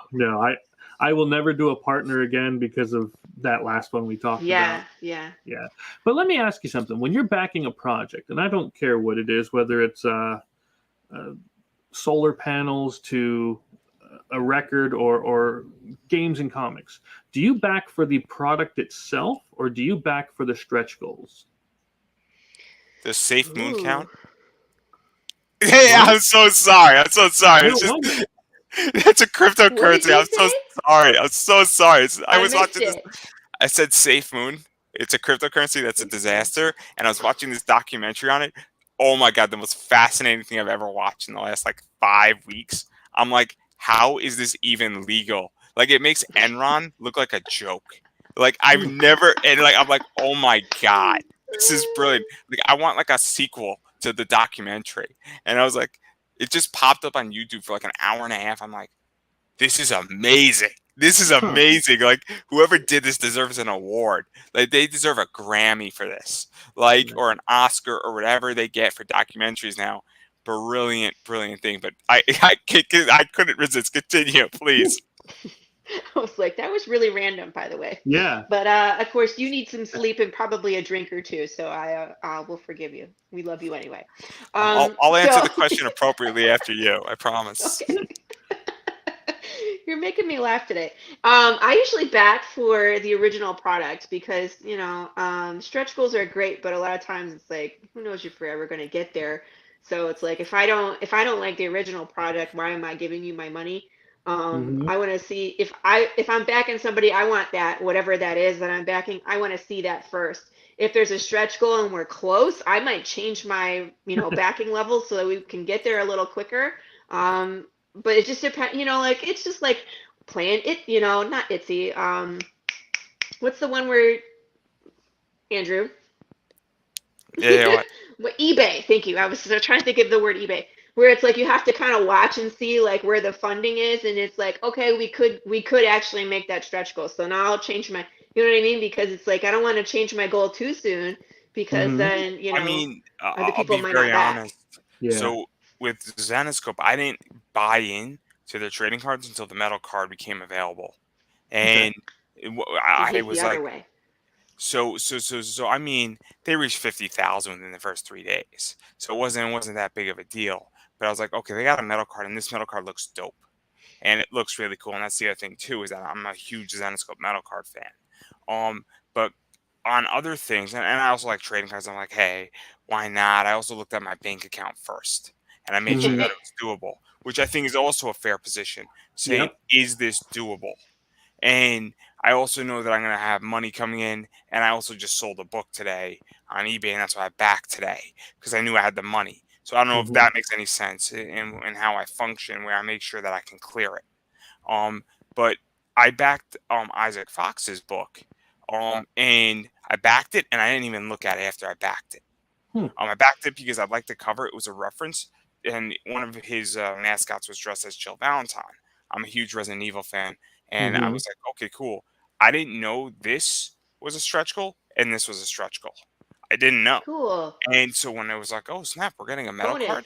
I will never do a partner again because of that last one we talked about. Yeah, yeah. Yeah. But let me ask you something. When you're backing a project, and I don't care what it is, whether it's uh, solar panels to a record or games and comics, do you back for the product itself or do you back for the stretch goals? The safe moon Ooh. count. Hey, What? I'm so sorry. I'm so I sorry. It's don't just want it. that's a What did cryptocurrency. you I'm so say? sorry. I'm so sorry. I I was missed watching this. it. I said Safe Moon. It's a cryptocurrency that's a Safe moon. disaster. And I was watching this documentary on it. Oh my God, the most fascinating thing I've ever watched in the last like 5 weeks. I'm like, how is this even legal? Like it makes Enron look like a joke. Like I've Hmm. never and like I'm like, oh my God, this is brilliant. Like I want like a sequel to the documentary. And I was like, it just popped up on YouTube for like an hour and a half. I'm like, this is amazing. This is Huh. amazing. Like whoever did this deserves an award. Like they deserve a Grammy for this. Like or an Oscar or whatever they get for documentaries now. Brilliant, brilliant thing. But I couldn't resist. Continue, please. I was like, that was really random, by the way. Yeah. But of course, you need some sleep and probably a drink or two, so I will forgive you. We love you anyway. I'll answer So the question appropriately after you. I promise. okay. You're making me laugh today. I usually back for the original product because, stretch goals are great, but a lot of times it's like, who knows if you're ever going to get there. So it's like if I don't like the original product, why am I giving you my money? Hmm. I want to see if I'm backing somebody, I want that whatever that is that I'm backing, I want to see that first. If there's a stretch goal and we're close, I might change my, backing level so that we can get there a little quicker. But it just depends, like it's just like playing it, not Itsy. What's the one where Andrew? Yeah, what? eBay. Thank you. I was trying to think of the word eBay, where it's like you have to kind of watch and see like where the funding is, and it's like, okay, we could actually make that stretch goal. So now I'll change my, you know what I mean? Because it's like I don't want to change my goal too soon because Hmm. then I mean, other I'll people be might very not back. honest. Yeah. So with Zenoscope, I didn't buy in to their trading cards until the metal card became available, Okay. and See, I he's the was other like, way. so. I mean, they reached 50,000 within the first 3 days, so it wasn't that big of a deal. But I was like, okay, they got a metal card, and this metal card looks dope, and it looks really cool. And that's the other thing too, is that I'm a huge Zenoscope metal card fan. But on other things, and I also like trading cards. I'm like, hey, why not? I also looked at my bank account first, and I made sure Hmm. that it was doable, which I think is also a fair position. Saying, Yep. is this doable? And I also know that I'm going to have money coming in. And I also just sold a book today on eBay, and that's why I backed today because I knew I had the money. So I don't know if Hmm. that makes any sense in how I function, where I make sure that I can clear it. But I backed Isaac Fox's book, and I backed it, and I didn't even look at it after I backed it. Hmm. I backed it because I liked the cover. It was a reference, and one of his mascots was dressed as Jill Valentine. I'm a huge Resident Evil fan, and I Hmm. was like, okay, cool. I didn't know this was a stretch goal, and this was a stretch goal. I didn't know. Cool. And so when I was like, oh snap, we're getting a metal Bonus. card,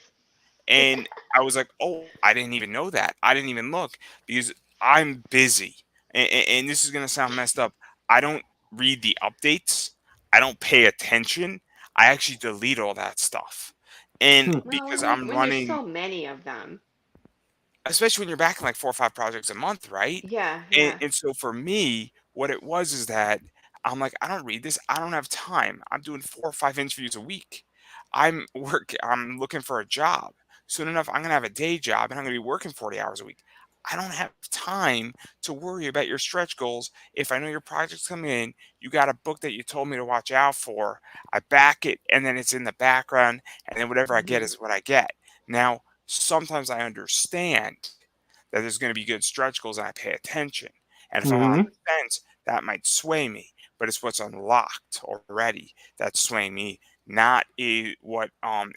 and I was like, oh, I didn't even know that. I didn't even look because I'm busy. And this is going to sound messed up. I don't read the updates, I don't pay attention. I actually delete all that stuff. And Hmm. Well, because when you I'm when there's running, so many of them. especially when you're backing like 4 or 5 projects a month, right? Yeah, And, yeah. and so for me, what it was is that I'm like, I don't read this. I don't have time. I'm doing 4 or 5 interviews a week. I'm looking for a job. Soon enough, I'm gonna have a day job and I'm gonna be working 40 hours a week. I don't have time to worry about your stretch goals. If I know your project's coming in, you got a book that you told me to watch out for. I back it and then it's in the background, and then whatever I get Hmm. is what I get. Now, sometimes I understand that there's going to be good stretch goals and I pay attention. And if I'm on Hmm. the fence, that might sway me. But it's what's unlocked already that's swaying me, not what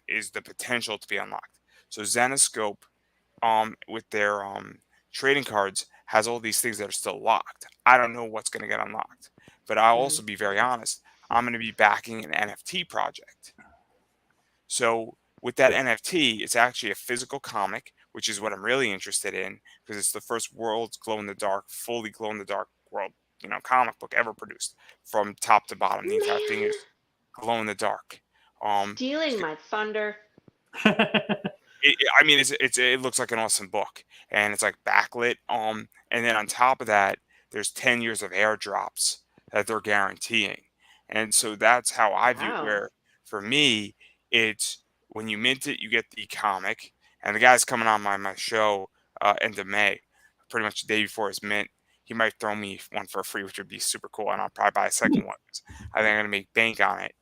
is the potential to be unlocked. So Zenoscope, with their trading cards, has all these things that are still locked. I don't know what's going to get unlocked. But I'll Hmm. also be very honest. I'm going to be backing an NFT project. So with that NFT, it's actually a physical comic, which is what I'm really interested in because it's the first world's glow in the dark, fully glow in the dark world, comic book ever produced from top to bottom. The entire thing Man, is glow in the dark. It's stealing my thunder. I mean, it looks like an awesome book, and it's like backlit. And then on top of that, there's 10 years of airdrops that they're guaranteeing, and so that's how I view it. Wow. Where for me, it's when you mint it, you get the comic, and the guy's coming on my show end of May, pretty much the day before his mint. He might throw me one for free, which would be super cool, and I'll probably buy a second one. 'Cause I think I'm gonna make bank on it.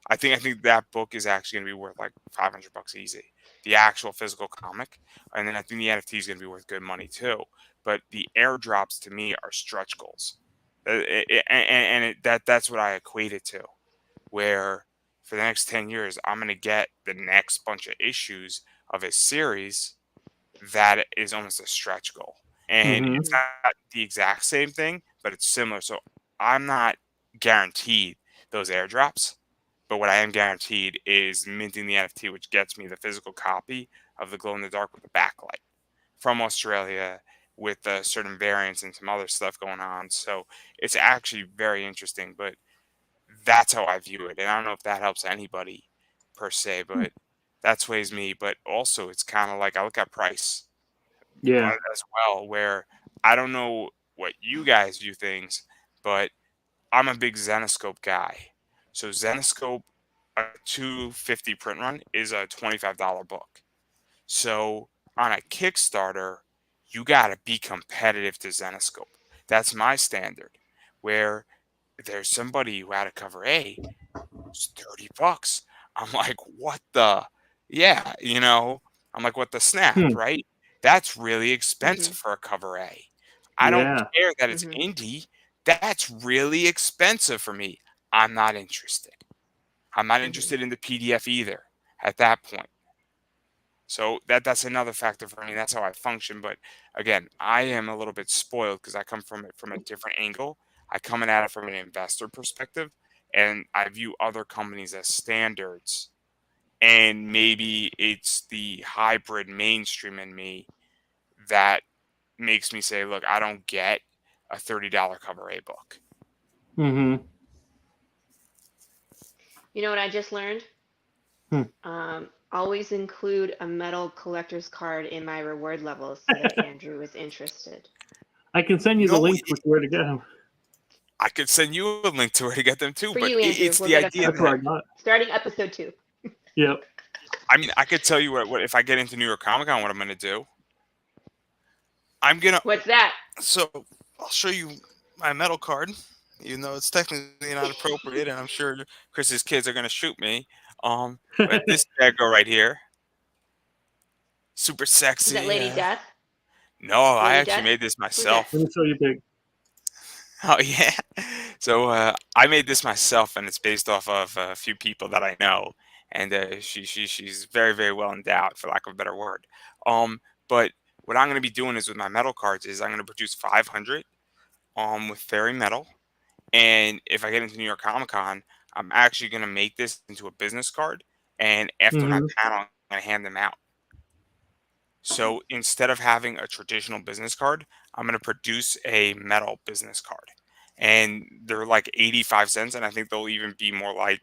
I think that book is actually gonna be worth like $500 easy, the actual physical comic, and then I think the NFT is going to be worth good money too. But the airdrops to me are stretch goals, that's what I equate it to. Where for the next 10 years, I'm going to get the next bunch of issues of a series that is almost a stretch goal, and Hmm. it's Hmm. not the exact same thing, but it's similar. So I'm not guaranteed those airdrops, but what I am guaranteed is minting the NFT, which gets me the physical copy of the glow in the dark with the backlight from Australia with certain variants and some other stuff going on. So it's actually very interesting, but that's how I view it. And I don't know if that helps anybody per se, but that sways me. But also, it's kind of like I look at price. Yeah. as well, where I don't know what you guys view things, but I'm a big Zenoscope guy. So Zenoscope, a 250 print run is a $25 book. So on a Kickstarter, you got to be competitive to Zenoscope. That's my standard. Where there's somebody who had a cover A, it's $30. I'm like, what the? Yeah, I'm like, what the snap, Hmm. right? That's really expensive Mhm. for a cover A. I don't Yeah. care that it's Mhm. indie. That's really expensive for me. I'm not interested. I'm not Mhm. interested in the PDF either at that point. So that's another factor for me. That's how I function. But again, I am a little bit spoiled because I come from it from a different angle. I come at it from an investor perspective, and I view other companies as standards. And maybe it's the hybrid mainstream in me that makes me say, look, I don't get a $30 cover A book. Mm-hmm. You know what I just learned? Hmm. Always include a metal collector's card in my reward levels so that Andrew is interested. I can send you the No, link with where to get them. I could send you a link to where to get them too, For but you, Andrew, it's we'll the get a idea That's photo. where I that, got it. Starting episode 2. Yep. I mean, I could tell you what if I get into New York Comic Con, what I'm going to do. I'm going to, What's that? so I'll show you my metal card, even though it's technically not appropriate, and I'm sure Chris's kids are going to shoot me. But this bad girl right here, super Is sexy. that Lady Death? No, I Lady actually Death? made this Who's that? Let me myself. show you big. Oh yeah. So I made this myself, and it's based off of a few people that I know, and she's very very well endowed, for lack of a better word. But what I'm going to be doing is with my metal cards is I'm going to produce 500 with fairy metal, and if I get into New York Comic Con, I'm actually going to make this into a business card, and after my Mm-hmm. panel, I'm going to hand them out. So instead of having a traditional business card, I'm going to produce a metal business card. And they're like 85 cents. And I think they'll even be more like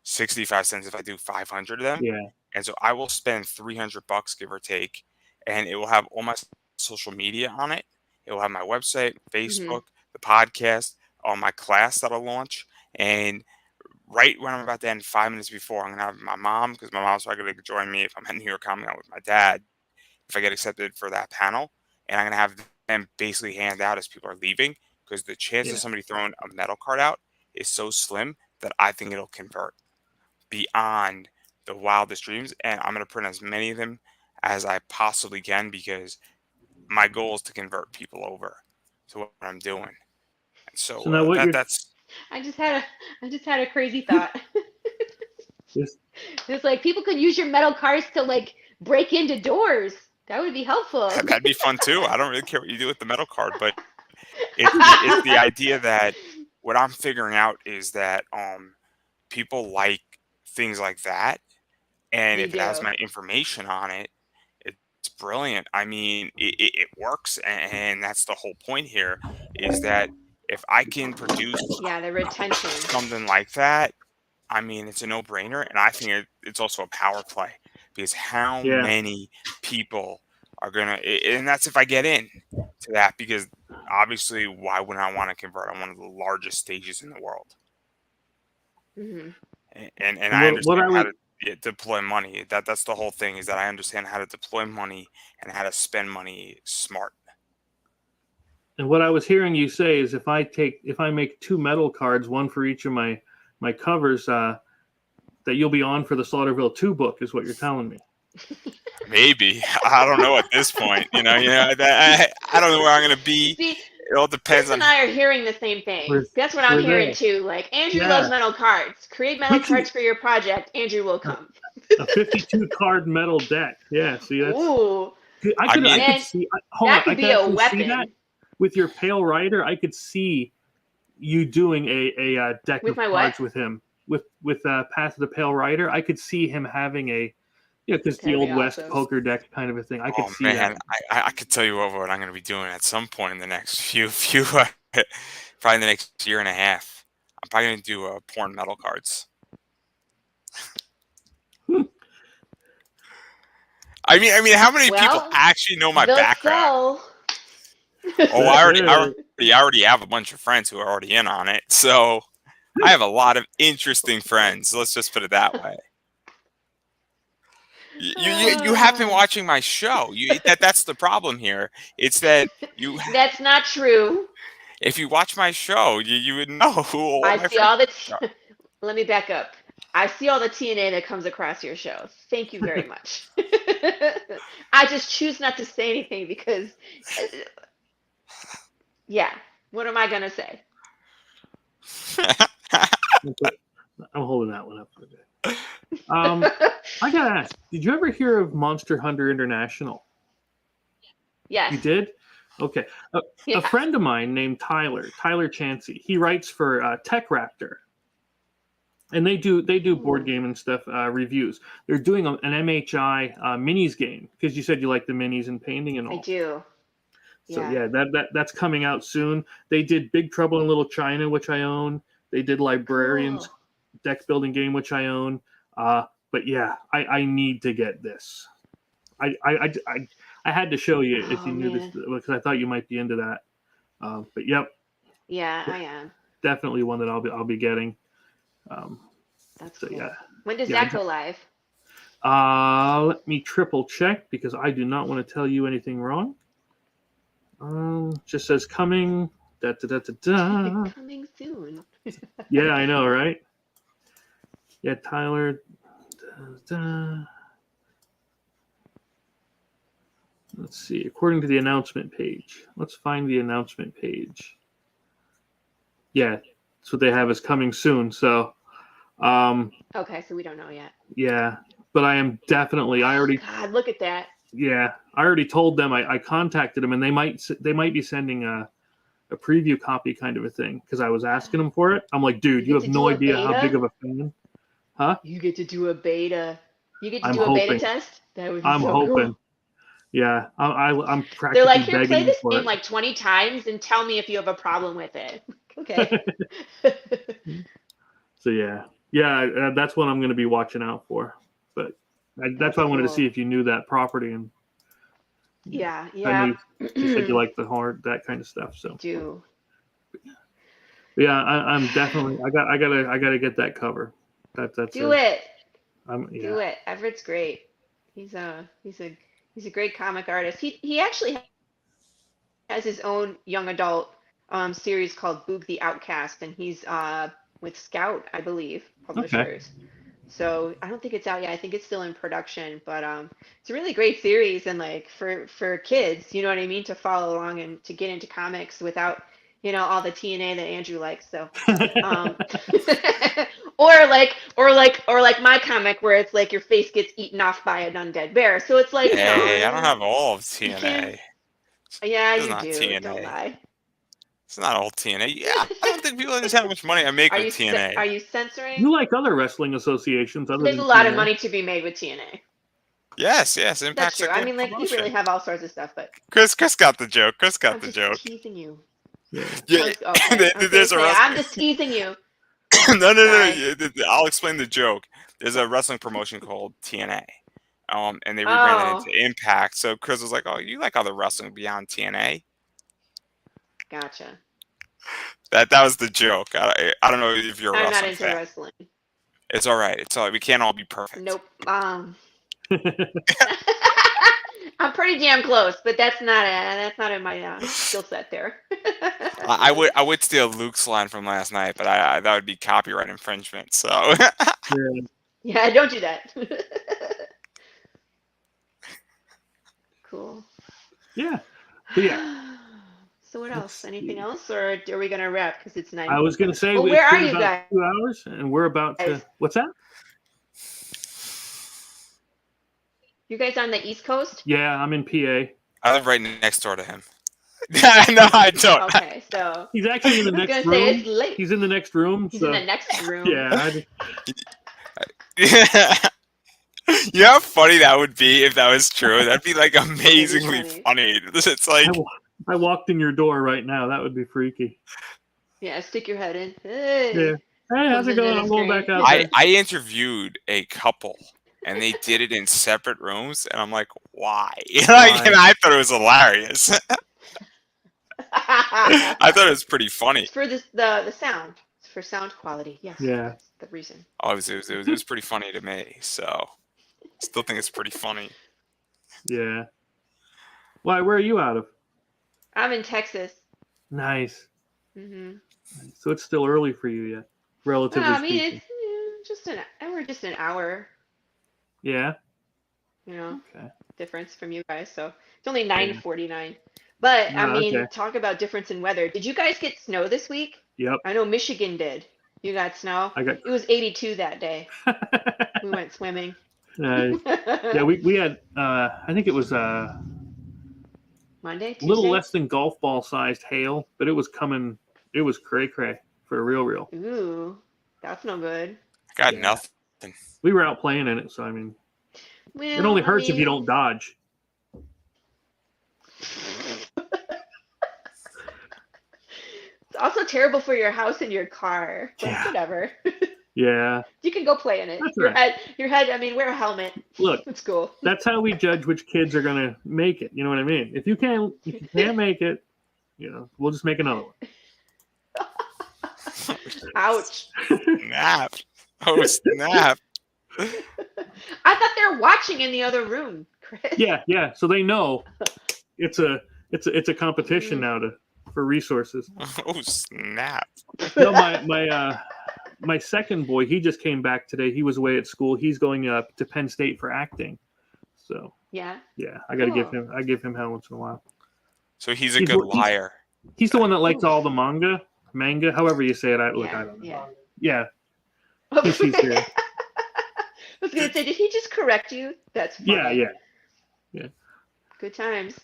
65 cents if I do 500 of them. Yeah. And so I will spend $300, give or take. And it will have all my social media on it. It will have my website, Mm-hmm. Facebook, the podcast, my class that I'll launch. And right when I'm about to end, 5 minutes before, I'm going to have my mom, because my mom's probably going to join me if I'm at New York Comic Con with my dad if I get accepted for that panel, and I'm gonna have them basically hand out as people are leaving, because the chance of Yeah. somebody throwing a metal card out is so slim that I think it'll convert beyond the wildest dreams, and I'm gonna print as many of them as I possibly can because my goal is to convert people over to what I'm doing. And So so now what you're that's I just had a crazy thought. this It's like people could use your metal cards to like break into doors. That would be helpful. that'd be fun too. I don't really care what you do with the metal card, but it's the idea that what I'm figuring out is that people like things like that, and You if it has do. my information on it, it's brilliant. I mean, it works, and that's the whole point here is that if I can produce Yeah, the retention. something like that, I mean, it's a no-brainer, and I think it's also a power play because how yeah. many people are gonna, and that's if I get in to that because obviously, why wouldn't I want to convert on one of the largest stages in the world? Hmm. And And I what I understand how was to deploy money. That's the whole thing is that I understand how to deploy money and how to spend money smart. and what I was hearing you say is if I make 2 metal cards, one for each of my covers, that you'll be on for the Slaughterville 2 book is what you're telling me. Maybe I don't know at this point. I don't know where I'm gonna be. See, It all Chris depends on. and I are hearing the same thing. We're That's what I'm we're hearing there. too. Like Andrew Yeah. loves metal cards. Create metal We can cards for your project. Andrew will come. a 52 card metal deck. Yeah, see that's Ooh, I I mean, could man, see hold that on, I could could be a actually see that weapon with your Pale Rider. I could see you doing a deck with of my cards what? with him with Path of the Pale Rider. I could see him having because the That'd be old West awesome. poker deck kind of a thing. I could oh see man, that. I could tell you what I'm gonna be doing at some point in the next few probably the next year and a half. I'm probably gonna do porn metal cards. I mean, how many people Well, actually know my they'll background? sell. Oh, I already have a bunch of friends who are already in on it. So I have a lot of interesting friends. Let's just put it that way. You have been watching my show. That's the problem here. It's that you. That's not true. If you watch my show, you would know who all I my see all the. friends are. Let me back up. I see all the TNA that comes across your show. Thank you very much. I just choose not to say anything because, yeah. What am I gonna say? I'm holding that one up for a bit. I gotta ask, did you ever hear of Monster Hunter International? Yes. You did? Okay. A friend of mine named Tyler Chansey, he writes for Tech Raptor. And they do board game and stuff reviews. They're doing an MHI minis game because you said you like the minis and painting and all. I do. So yeah, that's coming out soon. They did Big Trouble in Little China, which I own. They did Librarians deck building game, which I own. But yeah, I need to get this. I had to show you if you knew this because I thought you might be into that. But yep. Yeah, I am. Definitely one that I'll be getting. That's so cool. yeah. When does that go live? Let me triple check because I do not want to tell you anything wrong. Just says coming. Coming soon. Yeah, I know, right? Yeah, Tyler. Let's see. According to the announcement page, let's find the announcement page. Yeah, that's what they have as coming soon. So, okay, so we don't know yet. Yeah, but I am definitely. I already. God, look at that. Yeah, I already told them. I contacted them, and they might be sending a preview copy kind of a thing because I was asking them for it. I'm like, dude, you have no idea how big of a fan. Huh? You get to do a beta. You get to I'm do a hoping. beta test. That would be I'm so hoping. cool. Yeah, I'm practically They're like, here, begging play this for game it. like 20 times and tell me if you have a problem with it. Okay. So yeah, that's what I'm going to be watching out for. But that's why I wanted to see if you knew that property and. Yeah. I knew you said you like the hard that kind of stuff. So. I do. Yeah, I'm definitely. I gotta get that cover. That's do it. Do it. Everett's great. He's a great comic artist. He actually has his own young adult series called Boog the Outcast, and he's with Scout, I believe, publishers. Okay. So I don't think it's out yet. I think it's still in production, but it's a really great series, and like for kids, you know what I mean, to follow along and to get into comics without all the TNA that Andrew likes. So, or like my comic where it's like your face gets eaten off by an undead bear. So it's like, hey, I don't have all of TNA. Yeah, you do. TNA. Don't lie. It's not all TNA. Yeah, I don't think people understand how much money I make with TNA. Are you censoring? You like other wrestling associations? There's a lot of money to be made with TNA. Yes. Impact's That's true. I mean, like, promotion. you really have all sorts of stuff, but Chris got the joke. I'm just teasing you. Yeah. There's I'm just teasing you. No. I'll explain the joke. There's a wrestling promotion called TNA. And they rebranded it into Impact. So Chris was like, "Oh, you like other wrestling beyond TNA?" Gotcha. That was the joke. I don't know if you're a wrestling fan. I'm not into wrestling. It's all right. It's all right. We can't all be perfect. Nope. I'm pretty damn close, but that's not in my skill set there. I would steal Luke's line from last night, but that would be copyright infringement. So. Yeah, don't do that. Cool. Yeah. But yeah. So what else? Anything else, or are we gonna wrap because it's 9? I was gonna say. Well, where are you guys? 2 hours, and we're about to. What's that? You guys on the East Coast? Yeah, I'm in PA. I live right next door to him. No, I don't. Okay, so he's actually in the next room. Say it's late. He's in the next room. He's in the next room. Yeah. You know how funny that would be if that was true? That'd be like amazingly funny. It's like I walked in your door right now. That would be freaky. Yeah, stick your head in. Hey. Yeah. Hey, how's it going? I'm going back out. I interviewed a couple and they did it in separate rooms, and I'm like, why? And I thought it was hilarious. I thought it was pretty funny. It's for the sound. It's for sound quality. Yes. Yeah. That's the reason. Oh, it was pretty funny to me. So, still think it's pretty funny. Yeah. Why? Where are you out of? I'm in Texas. Nice. Mm-hmm. So it's still early for you yet, relatively I mean, speaking. it's we're just an hour, Yeah. Okay. Difference from you guys. So it's only 9:49. But I mean, okay. talk about difference in weather. Did you guys get snow this week? Yep. I know Michigan did. You got snow? It was 82 that day. We went swimming. Nice. Yeah, we had I think it was Monday, Tuesday? a little less than golf ball sized hail, but it was coming. It was cray for real. Ooh, that's no good. Got nothing. We were out playing in it, so I mean, well, it only hurts if you don't dodge. It's also terrible for your house and your car. But whatever. Yeah. You can go play in it. That's Your head. I mean, wear a helmet. Look, it's cool. That's how we judge which kids are gonna make it. You know what I mean? If you can't make it, we'll just make another one. Ouch. Snap. Oh, snap. I thought they were watching in the other room, Chris. Yeah. So they know it's a competition now for resources. Oh, snap. No, my second boy, he just came back today. He was away at school. He's going up to Penn State for acting. So yeah, I got to give him hell once in a while. So he's a good liar. He's the one that likes all the manga, however you say it. I don't know. Yeah. He's here. I was gonna say, did he just correct you? That's funny. Yeah. Good times.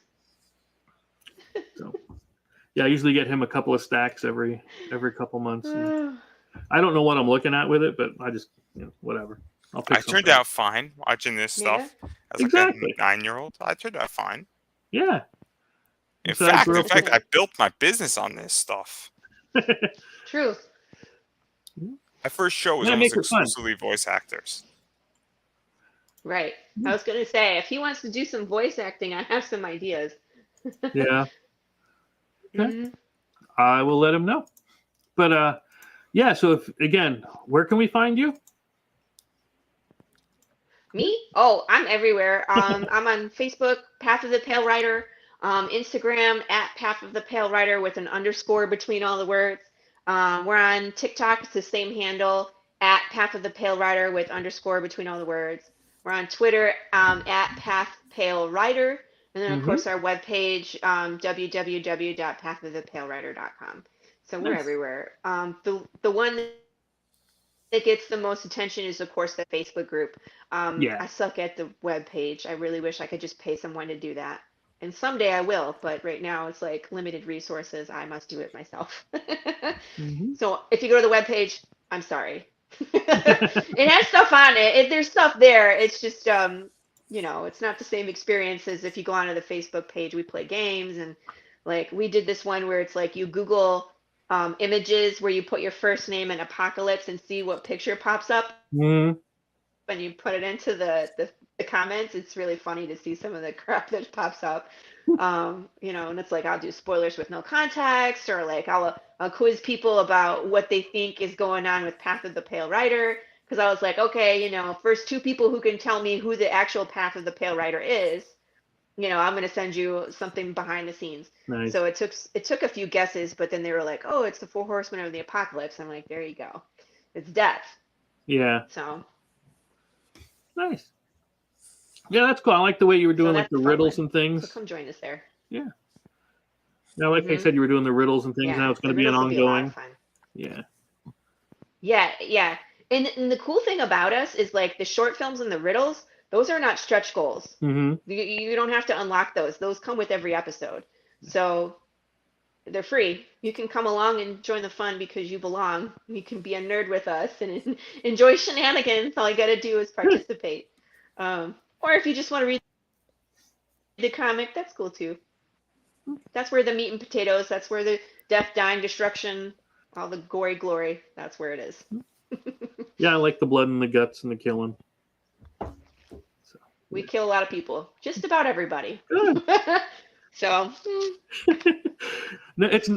So, I usually get him a couple of stacks every couple months. I don't know what I'm looking at with it, but I just whatever. I turned out fine watching this stuff as like a 9-year-old. I turned out fine. Yeah. In fact, I built my business on this stuff. True. My first show was almost exclusively voice actors. Right. I was going to say, if he wants to do some voice acting, I have some ideas. Yeah. Okay. I will let him know. But so where can we find you? Me? Oh, I'm everywhere. I'm on Facebook, Path of the Pale Rider, Instagram at Path of the Pale Rider with an underscore between all the words. We're on TikTok, it's the same handle, at Path of the Pale Rider with underscore between all the words. We're on Twitter at Path Pale Rider. And then, of course, our webpage, www.pathofthepalerider.com. So we're everywhere. The one that gets the most attention is, of course, the Facebook group. I suck at the webpage. I really wish I could just pay someone to do that. And someday I will, but right now it's like limited resources. I must do it myself. So if you go to the webpage, I'm sorry. It has stuff on it. There's stuff there. It's just, it's not the same experience as if you go onto the Facebook page. We play games, and like we did this one where it's like you Google images where you put your first name and apocalypse and see what picture pops up. When you put it into the comments, it's really funny to see some of the crap that pops up. And it's like I'll do spoilers with no context, or like I'll quiz people about what they think is going on with Path of the Pale Rider, because I was like, okay, first 2 people who can tell me who the actual Path of the Pale Rider is, I'm going to send you something behind the scenes. Nice. So it took a few guesses, but then they were like, oh, it's the 4 horsemen of the apocalypse. I'm like, there you go. It's death. Yeah. So. Nice. Yeah, that's cool. I like the way you were doing like the riddles and things. So come join us there. Yeah. Now, like I said, you were doing the riddles and things. Now it's going to be an ongoing. Yeah. Yeah. And the cool thing about us is like the short films and the riddles, those are not stretch goals. You don't have to unlock those. Those come with every episode. So they're free. You can come along and join the fun because you belong. You can be a nerd with us and enjoy shenanigans. All you got to do is participate. Or if you just want to read the comic, that's cool too. That's where the meat and potatoes, that's where the death, dying, destruction, all the gory glory, that's where it is. Yeah, I like the blood and the guts and the killing. We kill a lot of people, just about everybody. Good. So No, it's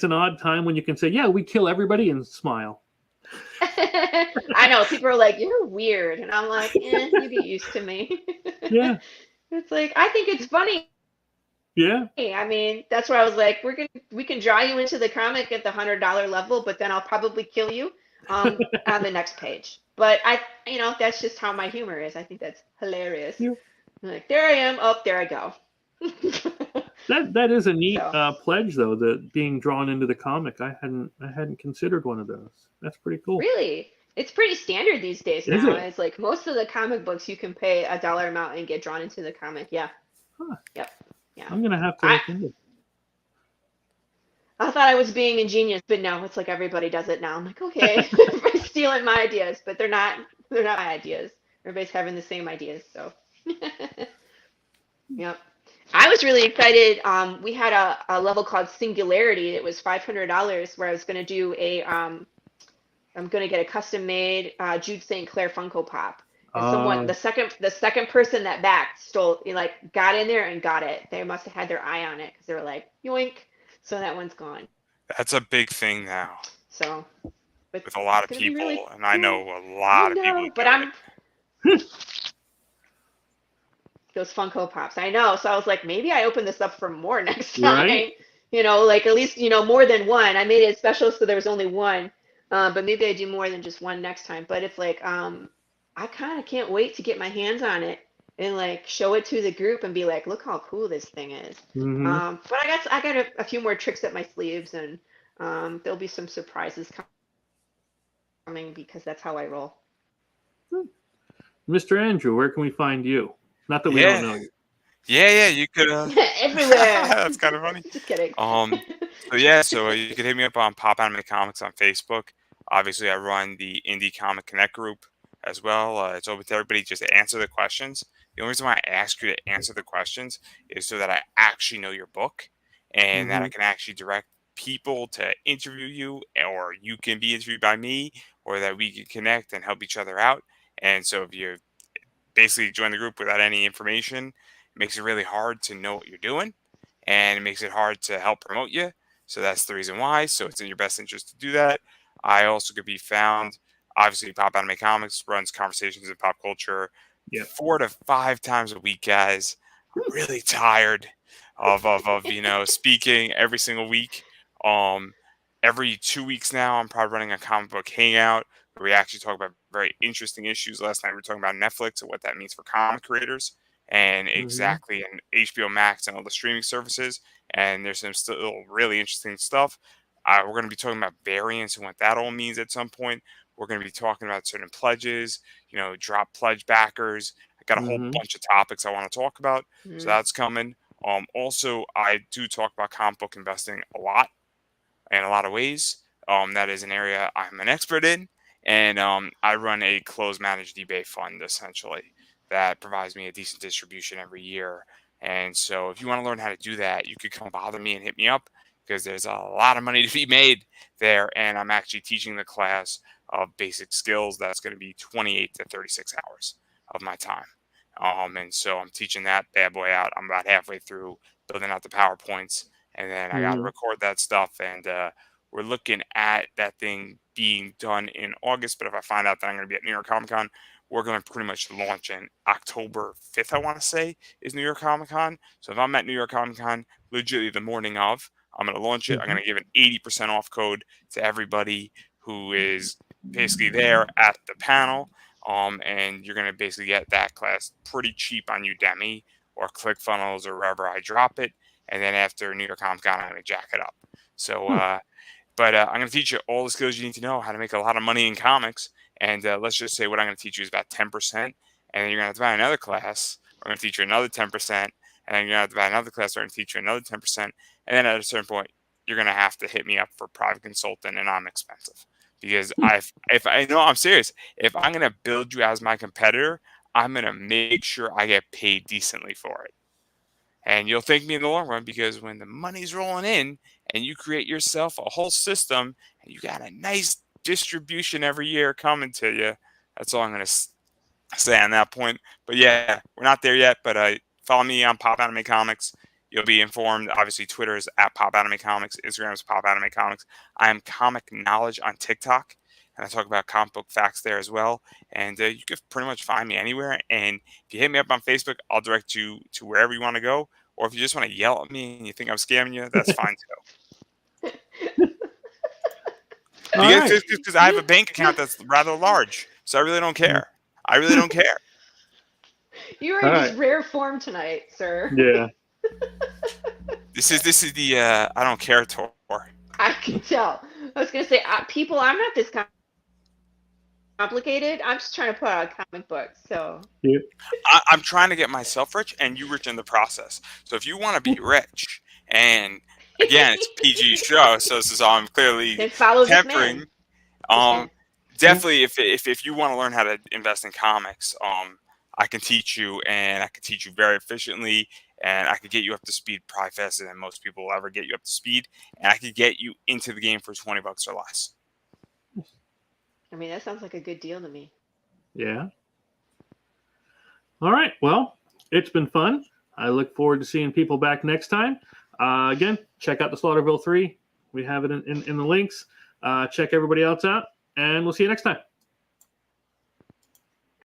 an odd time when you can say, yeah, we kill everybody and smile. I know people are like, you're weird, and I'm like, you get used to me. Yeah, It's like I think it's funny. yeah. I mean, that's where I was like, we can draw you into the comic at the $100 level, but then I'll probably kill you on the next page. But that's just how my humor is. I think that's hilarious. Yeah. I'm like, there I am. Oh, there I go. That is a neat So pledge, though. The being drawn into the comic. I hadn't considered one of those. That's pretty cool. really, it's pretty standard these days Is now. it? It's like most of the comic books you can pay a dollar amount and get drawn into the comic. Yeah. Huh. Yep. Yeah. I'm gonna have to look into it. I thought I was being ingenious, but no, it's like everybody does it now. I'm like, okay, everybody's stealing my ideas, but they're not my ideas. Everybody's having the same ideas, so yep. I was really excited. We had a level called Singularity. It was $500 where I was going to do I'm going to get a custom made Jude St. Clair Funko Pop. And someone, the second person that backed got in there and got it. They must have had their eye on it because they were like, yoink. So that one's gone. That's a big thing now So, but with a lot of it's gonna be people, really and I know cool. a lot of people. But those Funko Pops. I know. So I was like, maybe I open this up for more next time. Right. Like at least, more than one. I made it special so there was only one. But maybe I do more than just one next time. But it's like, I kind of can't wait to get my hands on it and like show it to the group and be like, look how cool this thing is. Mm-hmm. But I got a few more tricks up my sleeves, and there'll be some surprises coming because that's how I roll. Mr. Andrew, where can we find you? Not that we don't know you. Yeah, you could. Everywhere. That's kind of funny. Just kidding. So you could hit me up on Pop Anime Comics on Facebook. Obviously, I run the Indie Comic Connect group as well. It's open to everybody. Just to answer the questions. The only reason why I ask you to answer the questions is so that I actually know your book and that I can actually direct people to interview you, or you can be interviewed by me, or that we can connect and help each other out. And so if you basically join the group without any information, it makes it really hard to know what you're doing, and it makes it hard to help promote you. So that's the reason why. So it's in your best interest to do that. I also could be found, obviously, Pop Anime Comics runs conversations in pop culture 4 to 5 times a week, guys. I'm really tired of speaking every single week. Every 2 weeks now, I'm probably running a comic book hangout where we actually talk about very interesting issues. Last night we were talking about Netflix and what that means for comic creators, and exactly, and HBO Max and all the streaming services. And there's some still really interesting stuff. We're going to be talking about variants and what that all means at some point. We're going to be talking about certain pledges, drop pledge backers. I got a whole bunch of topics I want to talk about. So that's coming. Also, I do talk about comic book investing a lot in a lot of ways. That is an area I'm an expert in. And I run a closed managed eBay fund, essentially, that provides me a decent distribution every year. And so if you want to learn how to do that, you could come bother me and hit me up, because there's a lot of money to be made there. And I'm actually teaching the class of basic skills. That's going to be 28 to 36 hours of my time. And so I'm teaching that bad boy out. I'm about halfway through building out the PowerPoints, and then I got to record that stuff. And we're looking at that thing being done in August. But if I find out that I'm going to be at New York Comic Con, we're going to pretty much launch in October 5th, I want to say, is New York Comic Con. So if I'm at New York Comic Con, legitimately the morning of, I'm going to launch it. I'm going to give an 80% off code to everybody who is basically there at the panel. And you're going to basically get that class pretty cheap on Udemy or ClickFunnels or wherever I drop it. And then after New York Comic Con, I'm going to jack it up. So, but I'm going to teach you all the skills you need to know how to make a lot of money in comics. And let's just say what I'm going to teach you is about 10%. And then you're going to have to buy another class. We're going to teach you another 10%. And then you're going to have to buy another class. We're going to teach you another 10%. And then at a certain point, you're going to have to hit me up for private consultant, and I'm expensive. Because if I know, I'm serious. If I'm going to build you as my competitor, I'm going to make sure I get paid decently for it. And you'll thank me in the long run, because when the money's rolling in and you create yourself a whole system and you got a nice distribution every year coming to you, that's all I'm going to say on that point. But yeah, we're not there yet. But follow me on Pop Anime Comics. You'll be informed. Obviously, Twitter is at Pop Anime Comics. Instagram is Pop Anime Comics. I am Comic Knowledge on TikTok, and I talk about comic book facts there as well. And you can pretty much find me anywhere. And if you hit me up on Facebook, I'll direct you to wherever you want to go. Or if you just want to yell at me and you think I'm scamming you, that's fine too. Because I have a bank account that's rather large, so I really don't care. I really don't care. You are in just rare form tonight, sir. Yeah. This is the I don't care tour. I can tell. I was gonna say, people, I'm not this complicated. I'm just trying to put out a comic book. So Yeah. I'm trying to get myself rich and you rich in the process. So if you want to be rich, and again, it's PG show, so this is all I'm clearly then follow tempering. this man. Definitely, if you want to learn how to invest in comics, I can teach you, and I can teach you very efficiently, and I could get you up to speed probably faster than most people will ever get you up to speed, and I could get you into the game for $20 or less. I mean, that sounds like a good deal to me. Yeah. All right. Well, it's been fun. I look forward to seeing people back next time. Again, check out the Slaughterville 3. We have it in the links. Check everybody else out, and we'll see you next time.